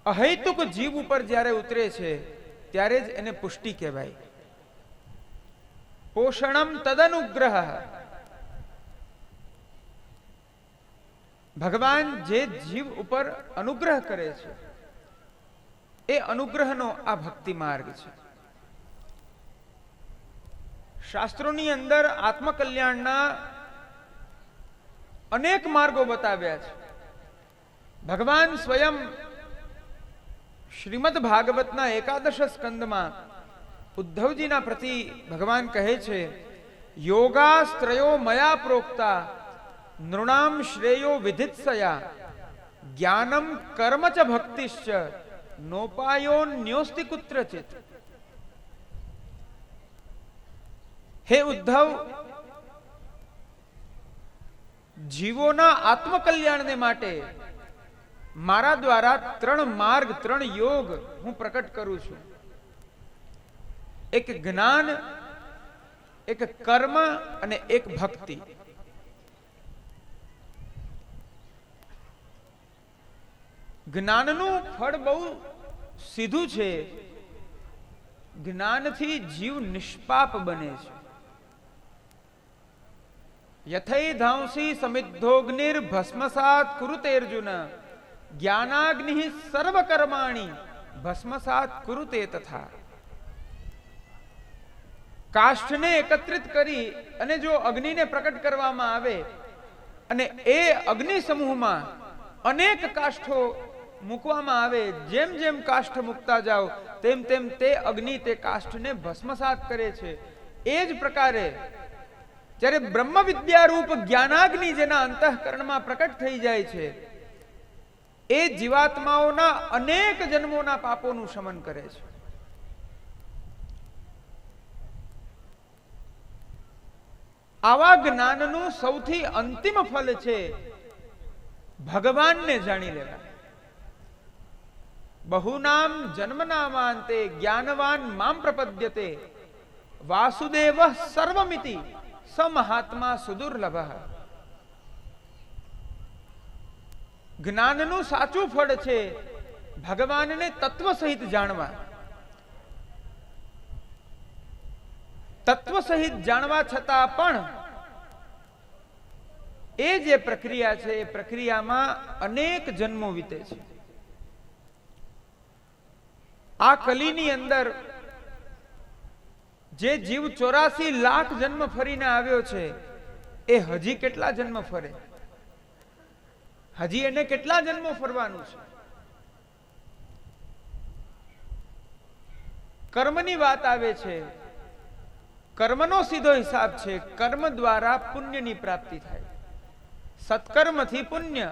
અહૈતુક જીવ ઉપર જ્યારે ઉતરે છે ત્યારે જ એને પુષ્ટિ કહેવાય। પોષણમ તદનુગ્રહ, ભગવાન જે જીવ ઉપર અનુગ્રહ કરે છે એ અનુગ્રહનો આ ભક્તિ માર્ગ છે। શાસ્ત્રોની અંદર આત્મકલ્યાણના અનેક માર્ગો બતાવ્યા છે। ભગવાન સ્વયં શ્રીમદ ભાગવતના 11 સ્કંદમાં ઉદ્ધવજીના પ્રતિ ભગવાન કહે છે, યોગાસ્ત્રયો મયા પ્રોક્તા નૃણામ શ્રેયો વિધિત્સયા જ્ઞાનમ કર્મ ચ ભક્તિશ્ચ નોપાયો ન્યોસ્તિ કુત્રચિત। હે ઉદ્ધવ, જીવોના આત્મકલ્યાણને માટે મારા દ્વારા 3 માર્ગ, 3 યોગ હું પ્રકટ કરું છું। એક જ્ઞાન, એક કર્મ અને એક ભક્તિ। જ્ઞાનનું ફળ બહુ સીધું છે। જ્ઞાનથી જીવ નિષ્પાપ બને છે। યથૈ ધાંસી સમિદ્ધોગ્નિર ભસ્મસાત કુરુતે અર્જુન જ્ઞાનાગ્નિ સર્વકર્માણિ ભસ્મસાત કુરુતે તથા। કાષ્ઠને એકત્રિત કરી અને જો અગ્નિને પ્રકટ કરવામાં આવે અને એ અગ્નિ સમૂહમાં અનેક કાષ્ઠો મૂકવામાં આવે, જેમ જેમ કાષ્ઠ મૂકતા જાઓ તેમ તેમ તે અગ્નિ તે કાષ્ઠને ભસ્મસાત કરે છે। એ જ પ્રકારે જ્યારે બ્રહ્મ વિદ્યા રૂપ જ્ઞાનાગ્નિ જેના અંતઃકરણમાં પ્રકટ થઈ જાય છે, એ જીવાત્માઓના અનેક જન્મોના પાપોનું શમન કરે છે। આવા જ્ઞાનનું સૌથી અંતિમ ફલ છે ભગવાનને જાણી લેવા। બહુનામ જન્મનામાંતે જ્ઞાનવાન મામ પ્રપદ્યતે વાસુદેવ સર્વમિતિ સ મહાત્મા સુદુર્લભ। જ્ઞાનનું સાચું ફળ છે ભગવાનને તત્વ સહિત જાણવા। તત્વ સહિત જાણવા છતાં પણ એ જે પ્રક્રિયા છે એ પ્રક્રિયામાં અનેક જન્મો વીતે છે। આ કલીની અંદર જે જીવ 84 લાખ જન્મ ફરીને આવ્યો છે એ હજી કેટલા જન્મ ફરે? હજી એને કેટલા જન્મો ફરવાનું છે? કર્મની વાત આવે છે, કર્મનો સીધો હિસાબ છે. કર્મ દ્વારા પુણ્યની પ્રાપ્તિ થાય. સત્કર્મથી પુણ્ય,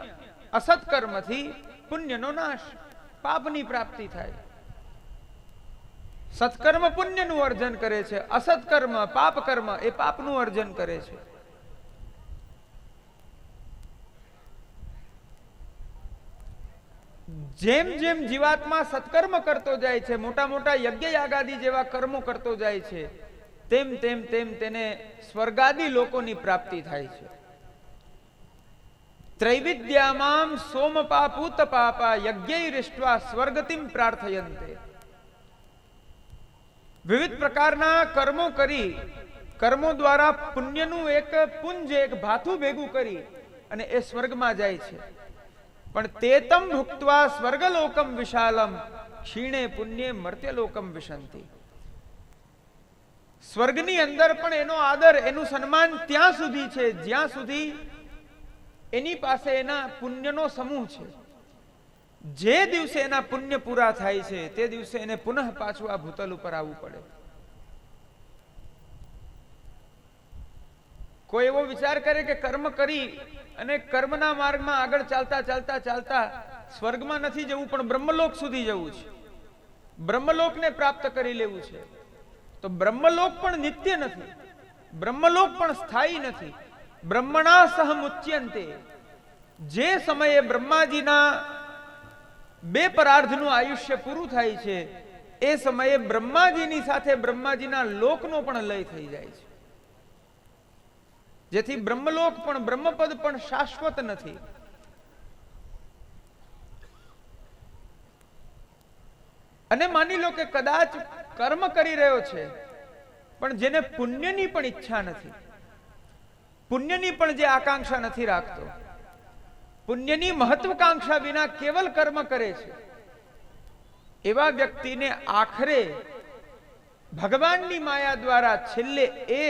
અસત્કર્મથી પુણ્યનો નાશ, પાપની પ્રાપ્તિ થાય. સત્કર્મ પુણ્યનું અર્જન કરે છે, અસત્કર્મ પાપ કર્મ એ પાપનું અર્જન કરે છે. જેમ જેમ જીવાત્મા સત્કર્મ કરતો જાય છે, મોટા મોટા યજ્ઞ યાગાદી જેવા કર્મો કરતો જાય છે, તેમ તેમ તેમ તેને સ્વર્ગાદી લોકોની પ્રાપ્તિ થાય છે. ત્રૈવિદ્યામામ સોમપાપૂત પાપા યજ્ઞૈરિષ્ટ્વા સ્વર્ગતિમ પ્રાર્થયન્તે. વિવિધ પ્રકારના કર્મો કરી, કર્મો દ્વારા પુણ્યનું એક પુંજ, એક ભાથું ભેગું કરી અને એ સ્વર્ગમાં જાય છે. પણ તેતમ ભુક્ત્વા સ્વર્ગલોકમ વિશાલમ ક્ષીણે પુણ્યે મર્ત્યલોકમ વિશંતિ. સ્વર્ગની અંદર પણ એનો આદર, એનું સન્માન ત્યાં સુધી છે જ્યાં સુધી એની પાસે એના પુણ્યનો સમૂહ છે. જે દિવસે એના પુણ્ય પૂરા થાય છે તે દિવસે એને પુનઃ પાછું આ ભૂતલ ઉપર આવવું પડે. કોઈ એવો વિચાર કરે કે કર્મ કરી અને કર્મના માર્ગમાં આગળ ચાલતા ચાલતા ચાલતા સ્વર્ગમાં નથી જવું, પણ બ્રહ્મલોક સુધી જવું છે, બ્રહ્મલોકને પ્રાપ્ત કરી લેવું છે, તો બ્રહ્મલોક પણ નિત્ય નથી, બ્રહ્મલોક પણ સ્થાયી નથી. બ્રહ્મણા સહ મુચ્યંતે. જે સમયે બ્રહ્માજીના 2 પરાર્ધનું આયુષ્ય પૂરું થાય છે એ સમયે બ્રહ્માજીની સાથે બ્રહ્માજીના લોકનો પણ લય થઈ જાય છે. જેથી બ્રહ્મલોક પણ, બ્રહ્મપદ પણ શાશ્વત નથી. અને માની લો કે કદાચ કર્મ કરી રહ્યો છે પણ જેને પુણ્યની પણ ઈચ્છા નથી, પુણ્યની પણ જે આકાંક્ષા નથી રાખતો, પુણ્યની મહત્વકાંક્ષા વિના કેવલ કર્મ કરે છે, એવા વ્યક્તિને આખરે ભગવાનની માયા દ્વારા છેલ્લે એ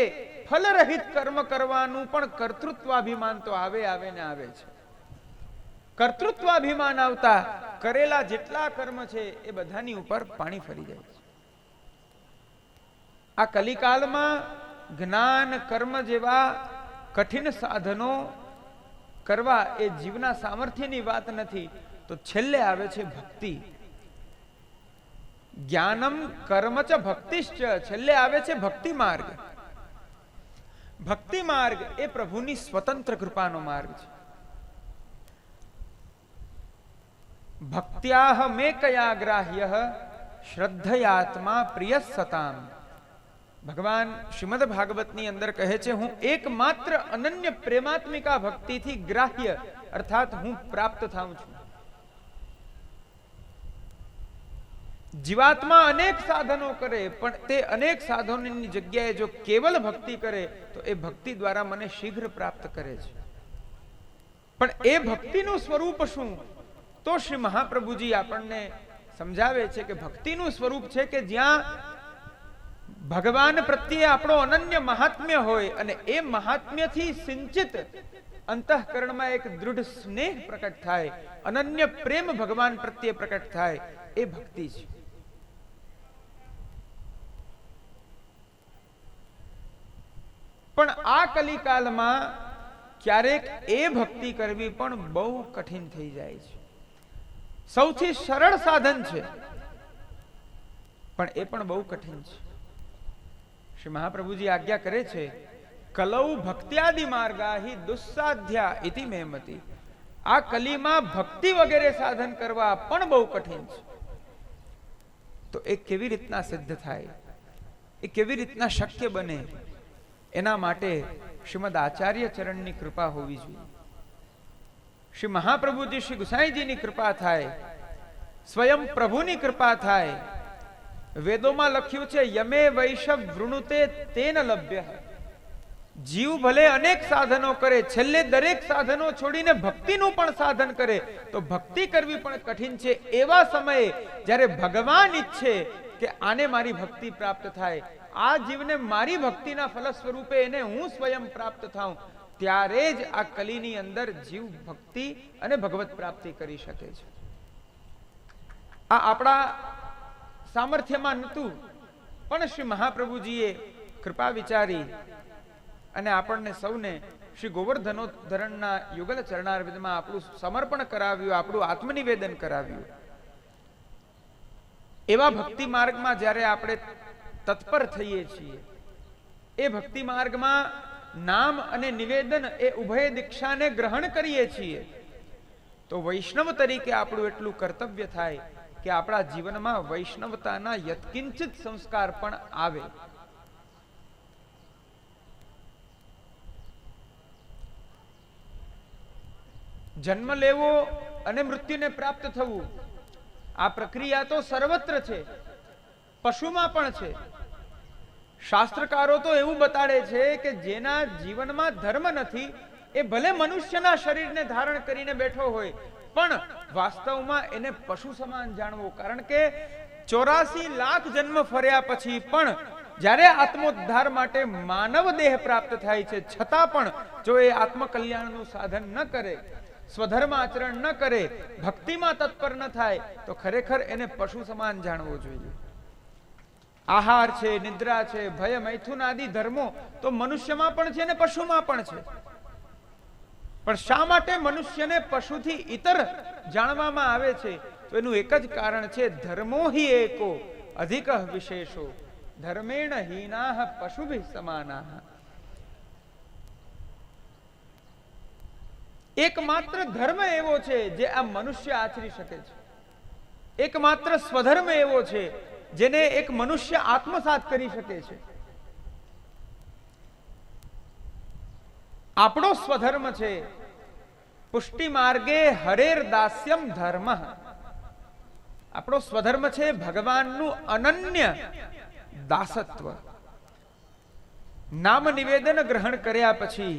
ફલરહિત કર્મ કરવાનું પણ કર્તૃત્વાભિમાન તો આવે ને આવે છે. કર્તૃત્વાભિમાન આવતા કરેલા જેટલા કર્મ છે એ બધાની ઉપર પાણી ફરી જાય છે. આ કલિકાલમાં જ્ઞાન કર્મ જેવા કઠિન સાધનો કરવા એ જીવના સામર્થ્યની વાત નથી, તો છેલ્લે આવે છે ભક્તિ. જ્ઞાનમ કર્મ ચ ભક્તિશ્ચ. છેલ્લે આવે છે ભક્તિ માર્ગ. ભક્તિ માર્ગ એ પ્રભુની સ્વતંત્ર કૃપાનો માર્ગ છે. ભક્ત્યાહ મે કયા ગ્રાહ્ય શ્રદ્ધયાત્મા પ્રિય સતામ. ભગવાન શ્રીમદ ભાગવતની અંદર કહે છે, હું એકમાત્ર અનન્ય પ્રેમાત્મિકા ભક્તિથી ગ્રાહ્ય અર્થાત હું પ્રાપ્ત થાઉં છું. જીવાત્મા અનેક સાધનો કરે પણ તે અનેક સાધનોની જગ્યાએ જો કેવલ ભક્તિ કરે તો એ ભક્તિ દ્વારા મને શીઘ્ર પ્રાપ્ત કરે છે. પણ એ ભક્તિનું સ્વરૂપ શું? તો શ્રી મહાપ્રભુજી આપણને સમજાવે છે કે ભક્તિનું સ્વરૂપ છે કે જ્યાં ભગવાન પ્રત્યે આપણો અનન્ય મહાત્મ્ય હોય અને એ મહાત્મ્યથી સિંચિત અંતઃકરણમાં એક દૃઢ સ્નેહ પ્રકટ થાય, અનન્ય પ્રેમ ભગવાન પ્રત્યે પ્રકટ થાય, એ ભક્તિ છે. પણ આ કલિકાલમાં ક્યારેક એ ભક્તિ કરવી પણ બહુ કઠિન થઈ જાય છે. સૌથી સરળ સાધન છે પણ એ પણ બહુ કઠિન છે. શ્રી મહાપ્રભુજી આજ્ઞા કરે છે, કલૌ ભક્ત્યાદિ માર્ગાહી દુસ્સાધ્યા ઇતિ મેમતિ. આ કલીમાં ભક્તિ વગેરે સાધન કરવા પણ બહુ કઠિન છે. તો એ કેવી રીતના સિદ્ધ થાય, એ કેવી રીતના શક્ય બને, એના માટે શ્રીમદ આચાર્ય ચરણની કૃપા હોવી જોઈએ. શ્રી મહાપ્રભુજી શ્રી ગુસાઈજીની કૃપા થાય, સ્વયં પ્રભુની કૃપા થાય. વેદોમાં લખ્યું છે, યમે વૈષવ વૃણુતે તેન લભ્ય. જીવ ભલે અનેક સાધનો કરે, છેલ્લે દરેક સાધનો છોડીને ભક્તિનું પણ સાધન કરે તો ભક્તિ કરવી પણ કઠિન છે. એવા સમયે જ્યારે ભગવાન ઈચ્છે કે આને મારી ભક્તિ પ્રાપ્ત થાય, આ જીવને મારી ભક્તિના ફલ સ્વરૂપે એને હું સ્વયં પ્રાપ્ત થાઉં, ત્યારે જ આ કલીની અંદર જીવ ભક્તિ અને ભગવત પ્રાપ્તિ કરી શકે છે. આ આપણા સામર્થ્યમાં નહોતું, પણ શ્રી મહાપ્રભુજીએ કૃપા વિચારી અને આપણને સૌને શ્રી ગોવર્ધનોદ્ધરણના યુગલ ચરણારવિંદમાં આપણું સમર્પણ કરાવ્યું, આપણું આત્મનિવેદન કરાવ્યું. એવા ભક્તિ માર્ગમાં જ્યારે આપણે તત્પર થઈએ છીએ, એ ભક્તિ માર્ગમાં નામ અને નિવેદન એ ઉભય દીક્ષાને ગ્રહણ કરીએ છીએ, તો વૈષ્ણવ તરીકે આપણું એટલું કર્તવ્ય થાય કે આપણા જીવનમાં વૈષ્ણવતાના યત્કિંચિત સંસ્કાર પણ આવે. જન્મ લેવો અને મૃત્યુને પ્રાપ્ત થવું, આ પ્રક્રિયા તો સર્વત્ર છે, પશુમાં પણ છે. શાસ્ત્રકારો તો એવું બતાડે છે કે જેના જીવનમાં ધર્મ નથી, એ ભલે મનુષ્યના શરીરને ધારણ કરીને બેઠો હોય, પણ વાસ્તવમાં એને પશુ સમાન જાણવો. કારણ કે 84 લાખ જન્મ ફર્યા પછી પણ જ્યારે આત્મોદ્ધાર માટે માનવ દેહ પ્રાપ્ત થાય છે, છતાં પણ જો એ આત્મકલ્યાણનું સાધન ન કરે, સ્વધર્મ આચરણ ન કરે, ભક્તિમાં તત્પર ન થાય, તો ખરેખર એને પશુ સમાન જાણવો જોઈએ. આહાર છે, નિદ્રા છે, ભય, મૈથુન આદિ ધર્મો તો મનુષ્યમાં પણ છે અને પશુમાં પણ છે. પણ શા માટે મનુષ્યને પશુથી ઇતર જાણવામાં આવે છે? તો એનું એક જ કારણ છે, ધર્મો હિ એકો અધિક વિશેષો ધર્મેણ હીનાઃ પશુભિ સમાનાઃ. એકમાત્ર ધર્મ એવો છે જે આ મનુષ્ય આચરી શકે છે. એકમાત્ર સ્વધર્મ એવો છે જેને એક મનુષ્ય આત્મસાત કરી શકે છે. આપણો સ્વધર્મ છે પુષ્ટિ માર્ગે હરેર દાસ્યમ ધર્મ. આપણો સ્વધર્મ છે ભગવાનનું અનન્ય દાસત્વ. નામ નિવેદન ગ્રહણ કર્યા પછી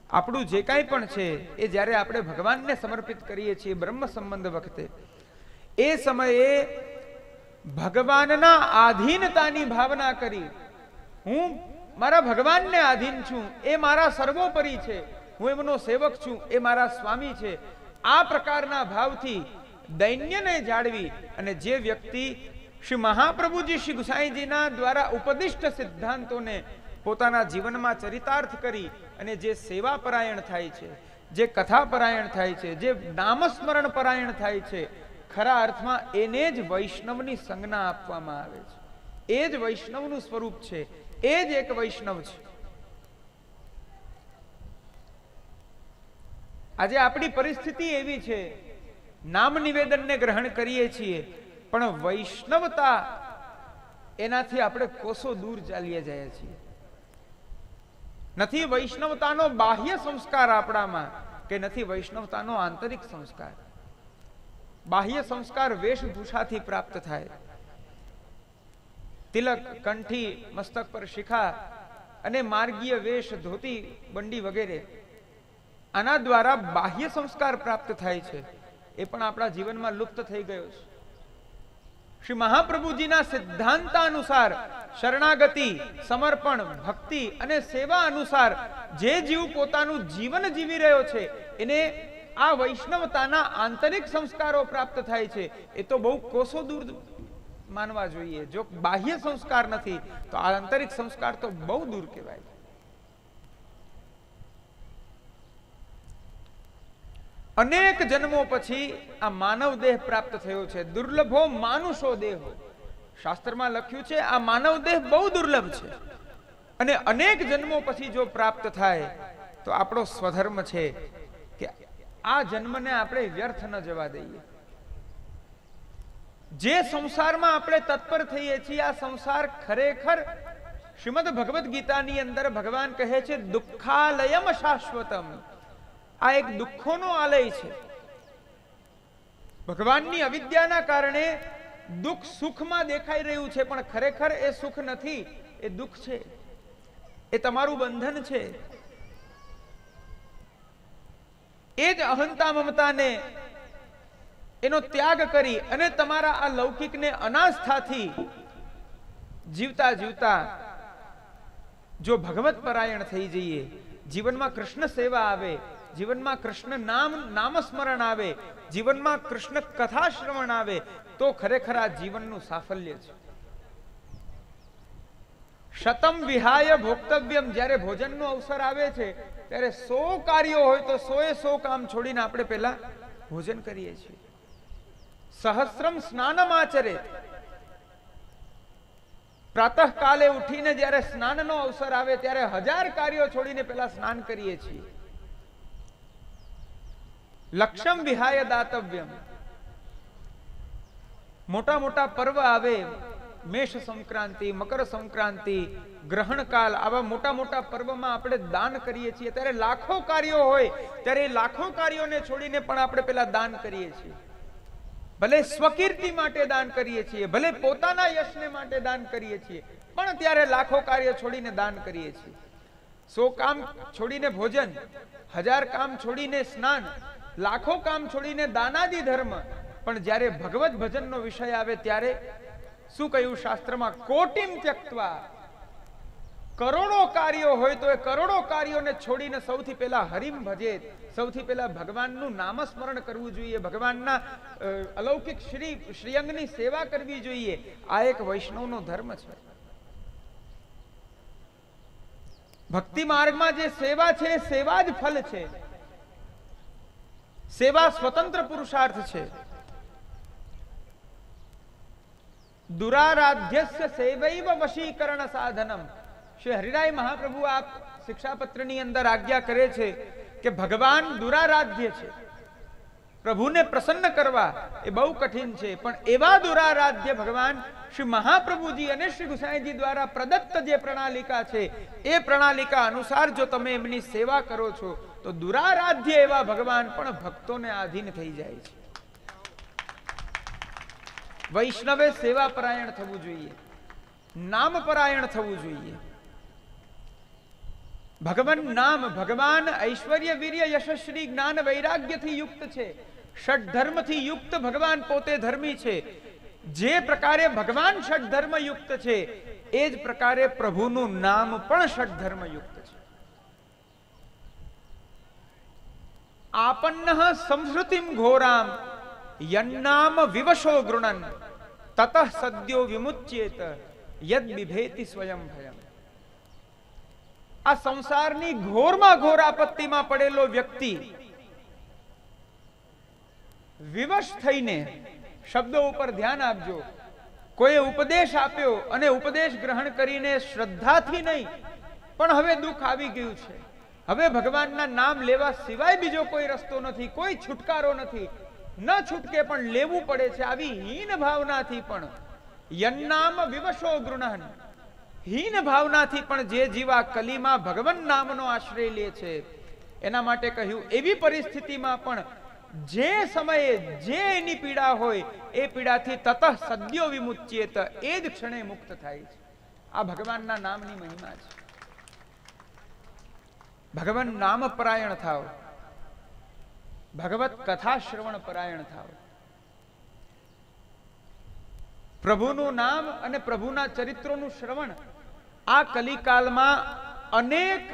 આપણું જે કાંઈ પણ છે એ જ્યારે આપણે ભગવાનને સમર્પિત કરીએ છીએ બ્રહ્મ સંબંધ વખતે, એ સમયે ભગવાનના આધીનતાની ભાવના કરી, હું મારા ભગવાનને આધીન છું, એ મારા સર્વોપરી છે, હું એમનો સેવક છું, એ મારા સ્વામી છે. આ પ્રકારના ભાવથી દૈન્યને જાળવી અને જે વ્યક્તિ શ્રી મહાપ્રભુજી શ્રી ગુસાઈજીના દ્વારા ઉપદિષ્ટ સિદ્ધાંતોને પોતાના જીવનમાં ચરિતાર્થ કરી અને જે સેવા પરાયણ થાય છે, જે કથા પરાયણ થાય છે, જે નામસ્મરણ પરાયણ થાય છે, ખરા અર્થમાં એને જ વૈષ્ણવની સંજ્ઞા આપવામાં આવે છે. એ જ વૈષ્ણવનું સ્વરૂપ છે, એ જ એક વૈષ્ણવ છે. આજે આપણી પરિસ્થિતિ એવી છે, નામ નિવેદનને ગ્રહણ કરીએ છીએ, પણ વૈષ્ણવતા એનાથી આપણે કોસો દૂર ચાલીએ જઈએ છીએ. નથી વૈષ્ણવતાનો બાહ્ય સંસ્કાર આપણામાં, કે નથી વૈષ્ણવતાનો આંતરિક સંસ્કાર. બાહ્ય સંસ્કાર વેશભૂષાથી પ્રાપ્ત થાય. તિલક, કંઠી, મસ્તક પર શિખા અને માર્ગીય વેશ, ધોતી, બંડી વગેરે, આના દ્વારા બાહ્ય સંસ્કાર પ્રાપ્ત થાય છે. એ પણ આપણા જીવનમાં લુપ્ત થઈ ગયો છે. શ્રી મહાપ્રભુજીના સિદ્ધાંતાનુસાર શરણાગતિ, સમર્પણ, ભક્તિ અને સેવા અનુસાર જે જીવ પોતાનું જીવન જીવી રહ્યો છે, એને આ વૈષ્ણવતાના આંતરિક સંસ્કારો પ્રાપ્ત થાય છે. એ તો બહુ કોસો દૂર માનવા જોઈએ. જો બાહ્ય સંસ્કાર નથી તો આ આંતરિક સંસ્કાર તો બહુ દૂર કહેવાય. અનેક જન્મો પછી આ માનવ દેહ પ્રાપ્ત થયો છે. દુર્લભો માનુષો દેહો. શાસ્ત્રમાં લખ્યું છે આ માનવ દેહ બહુ દુર્લભ છે, અને અનેક જન્મો પછી જો પ્રાપ્ત થાય તો આપણો સ્વધર્મ છે કે આ જન્મને આપણે વ્યર્થ ન જવા દઈએ. જે સંસારમાં આપણે તત્પર થઈએ છીએ, આ સંસાર ખરેખર શ્રીમદ ભગવદ્ ગીતાની અંદર ભગવાન કહે છે દુઃખાલયમ શાશ્વતમ. આ એક દુઃખોનો આલય છે. ભગવાનની અવિદ્યાના કારણે દુઃખ સુખમાં દેખાઈ રહ્યું છે, પણ ખરેખર એ સુખ નથી, એ દુઃખ છે. એ તમારું બંધન છે. એ જ અહંતા મમતાને એનો ત્યાગ કરી અને તમારા આ લૌકિકને અનાસ્થાથી જીવતા જીવતા જો ભગવત પરાયણ થઈ જઈએ, જીવનમાં કૃષ્ણ સેવા આવે, જીવનમાં કૃષ્ણ નામસ્મરણ આવે, જીવનમાં કૃષ્ણ કથા શ્રવણ આવે, તો ખરેખર આ જીવનનું સાફલ્ય છે. શતમ વિહાય ભોક્તવ્યમ, જ્યારે ભોજનનો અવસર આવે છે ત્યારે 100 કાર્યો હોય તો 100 કામ છોડીને આપણે પહેલા ભોજન કરીએ છીએ. સહસ્રમ સ્નાનમ આચરે, પ્રાતઃ કાલે ઉઠીને જ્યારે સ્નાનનો અવસર આવે ત્યારે 1000 કાર્યો છોડીને પહેલા સ્નાન કરીએ છીએ. લક્ષ્યમ વિહાય દાતવ્યમ, મોટા મોટા પર્વ આવે, મેષ સંક્રાંતિ, મકર સંક્રાંતિ, ગ્રહણકાલ, આવા મોટા મોટા પર્વમાં આપણે દાન કરીએ છીએ. ત્યારે લાખો કાર્યો હોય ત્યારે લાખો કાર્યોને છોડીને પણ આપણે પેલા દાન કરીએ છીએ. ભલે સ્વકીર્તિ માટે દાન કરીએ છીએ, ભલે પોતાના યશને માટે દાન કરીએ છીએ, પણ ત્યારે લાખો કાર્ય છોડીને દાન કરીએ છીએ. 100 કામ છોડીને ભોજન, 1000 કામ છોડીને સ્નાન, લાખો કામ છોડીને દાનાદિ ધર્મ, પણ જ્યારે ભગવત ભજનનો વિષય આવે ત્યારે શું કહ્યું શાસ્ત્રમાં? કોટિમ ત્યક્ત્વા, કરોડો કાર્યો હોય તો એ કરોડો કાર્યોને છોડીને સૌથી પહેલા હરિમ ભજેત, સૌથી પહેલા ભગવાનનું નામસ્મરણ કરવું જોઈએ, ભગવાનના અલૌકિક શ્રીઅંગની સેવા કરવી જોઈએ. આ એક વૈષ્ણવનો ધર્મ છે. ભક્તિ માર્ગમાં જે સેવા છે એ સેવા જ ફલ છે. સેવા સ્વતંત્ર પુરુષાર્થ છે. દુરારાધ્યસ્ય સેવૈવ વશીકરણ સાધનમ, શ્રી હરિરાય મહાપ્રભુ આ શિક્ષાપત્રની અંદર આજ્ઞા કરે છે કે ભગવાન દુરારાધ્ય છે. પ્રભુને પ્રસન્ન કરવા એ બહુ કઠિન છે, પણ એવા દુરારાધ્ય ભગવાન શ્રી મહાપ્રભુજી અને શ્રી ગુસાઈજી દ્વારા પ્રદત્ત જે પ્રણાલિકા છે એ પ્રણાલિકા અનુસાર જો તમે એમની સેવા કરો છો તો દુરારાધ્ય એવા ભગવાન પણ ભક્તોને આધીન થઈ જાય છે. વૈષ્ણવે સેવા પરાયણ થવું જોઈએ, નામ પરાયણ થવું જોઈએ. ભગવાન નામ, ભગવાન ઐશ્વર્ય વીર્ય યશસ્વી જ્ઞાન વૈરાગ્યથી યુક્ત છે. ષડ ધર્મથી યુક્ત ભગવાન પોતે ધર્મી છે. જે પ્રકારે ભગવાન ષડ ધર્મ યુક્ત છે એ જ પ્રકારે પ્રભુનું નામ પણ ષડ ધર્મ યુક્ત છે. આપન્નઃ સંસ્કૃતિમ ઘોરામ યન્નામ વિવશો ગૃણન તતઃ સદ્યો વિમુચ્યેત યદ બિભેતિ સ્વયં ભયમ. આ સંસારની ઘોરમાં ઘોર આપત્તિમાં પડેલો વ્યક્તિ વિવશ થઈને, શબ્દો ઉપર ધ્યાન આપજો, કોઈ ઉપદેશ આપ્યો અને ઉપદેશ ગ્રહણ કરીને શ્રદ્ધાથી નહીં, પણ હવે દુઃખ આવી ગયું છે, હવે ભગવાનના નામ લેવા સિવાય બીજો કોઈ રસ્તો નથી, કોઈ છુટકારો નથી, ન છૂટકે પણ લેવું પડે છે, આવી હીન ભાવનાથી પણ યન્નામ વિવશો ગૃણન, હીન ભાવનાથી પણ જે જીવા કલીમાં ભગવાન નામનો આશ્રય લે છે એના માટે કહ્યું એવી પરિસ્થિતિમાં પણ જે સમયે જે એની પીડા હોય એ પીડાથી તતઃ સદ્યો વિમુચ્યેત, એ જ ક્ષણે મુક્ત થાય છે. આ ભગવાનના નામની મહિમા છે. ભગવાન નામ પરાયણ થાવ, ભગવત કથા શ્રવણ પરાયણ થાવ. પ્રભુનું નામ અને પ્રભુના ચરિત્રોનું શ્રવણ આ કલિકાલમાં અનેક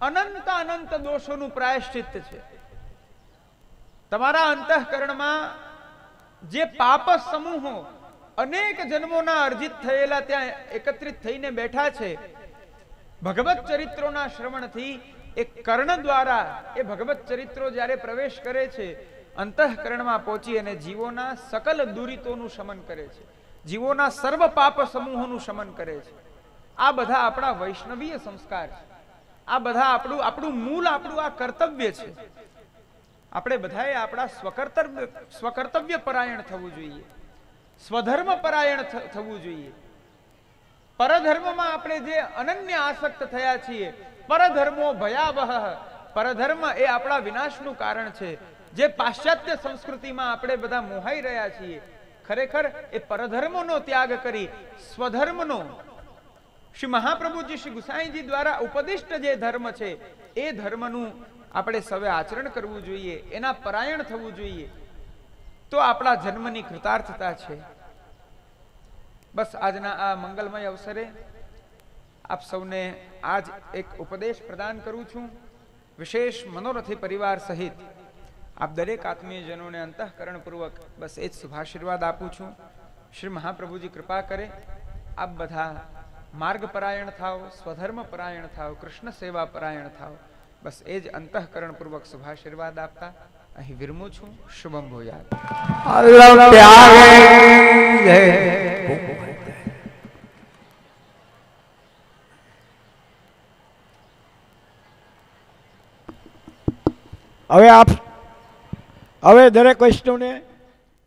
અનંત દોષોનું પ્રાયશ્ચિત્ત છે. તમારા અંતઃકરણમાં જે પાપ સમૂહો અનેક જન્મોના અર્જિત થયેલા ત્યાં એકત્રિત થઈને બેઠા છે, ભગવત ચરિત્રોના શ્રવણથી એ કર્ણ દ્વારા એ ભગવત ચરિત્રો જ્યારે પ્રવેશ કરે છે અંતઃકરણમાં પહોંચી અને જીવોના સકલ દુરિતોનું શમન કરે છે, જીવોના સર્વ પાપ સમૂહોનું શમન કરે છે. આ બધા આપણા વૈષ્ણવીય સંસ્કાર છે. આ બધા આપણું મૂળ, આપણું આ કર્તવ્ય છે. આપણે બધાએ આપણા સ્વકર્તવ્ય પરાયણ થવું જોઈએ, સ્વધર્મ પરાયણ થવું જોઈએ. પરધર્મમાં આપણે જે અનન્ય આસક્ત થયા છીએ, પરધર્મો ભયાવહ, પરધર્મ એ આપણા વિનાશનું કારણ છે. જે પાશ્ચાત્ય સંસ્કૃતિમાં આપણે બધા મોહાઈ રહ્યા છીએ, ખરેખર એ પરધર્મનો ત્યાગ કરી સ્વધર્મનો, શ્રી મહાપ્રભુજી શ્રી ગુસાઈજી દ્વારા ઉપદિષ્ટ જે ધર્મ છે એ ધર્મનું આપણે સૌએ આચરણ કરવું જોઈએ, એના પરાયણ થવું જોઈએ. તો આપણા જન્મની કૃતાર્થતા છે. બસ આજના આ મંગલમય અવસરે આપ સૌને આજ એક ઉપદેશ પ્રદાન કરું છું. વિશેષ મનોરથી પરિવાર સહિત આપ દરેક આત્મીયજનોને અંતઃકરણપૂર્વક બસ એ જ શુભાશીર્વાદ આપું છું. શ્રી મહાપ્રભુજી કૃપા કરે આપ બધા માર્ગ પરાયણ થાવ, સ્વધર્મ પરાયણ થાવ, કૃષ્ણ સેવા પરાયણ થાવ. બસ એ જ અંતઃકરણપૂર્વક શુભાશીર્વાદ આપતા અહીં વિરમું છું. શુભમ ભૂયાત. હવે દરેક વૈષ્ણવને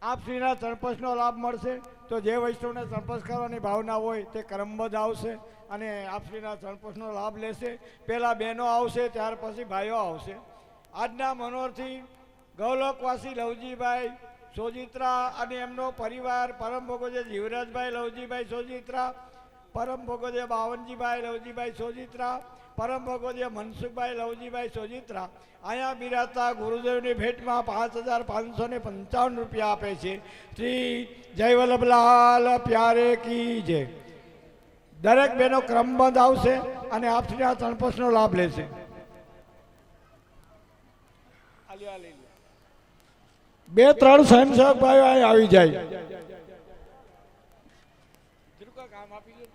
આપશ્રીના તણપસનો લાભ મળશે. તો જે વૈષ્ણવને તણપસ કરવાની ભાવના હોય તે ક્રમબદ્ધ આવશે અને આપશ્રીના તણપસનો લાભ લેશે. પહેલાં બહેનો આવશે, ત્યાર પછી ભાઈઓ આવશે. આજના મનોરથી ગૌલોકવાસી લવજીભાઈ સોજિત્રા અને એમનો પરિવાર, પરમ ભોગોજે જીવરાજભાઈ લવજીભાઈ સોજિત્રા, પરમ ભોગોજે બાવનજીભાઈ લવજીભાઈ સોજિત્રા, પરમ ભગવદીય મનસુખભાઈ લવજીભાઈ સોજિત્રા અહીંયા બિરાજતા ગુરુદેવની ભેટમાં 5,555 રૂપિયા આપે છે. શ્રી જયવલ્લભલાલ પ્યારે કી જય. દરેક બહેનો ક્રમબદ્ધ આવશે અને આપશ્રીના તણપસનો લાભ લેશે. 2-3 સ્વયંસેવક ભાઈઓ અહીં આવી જાય. કામ આપી દો.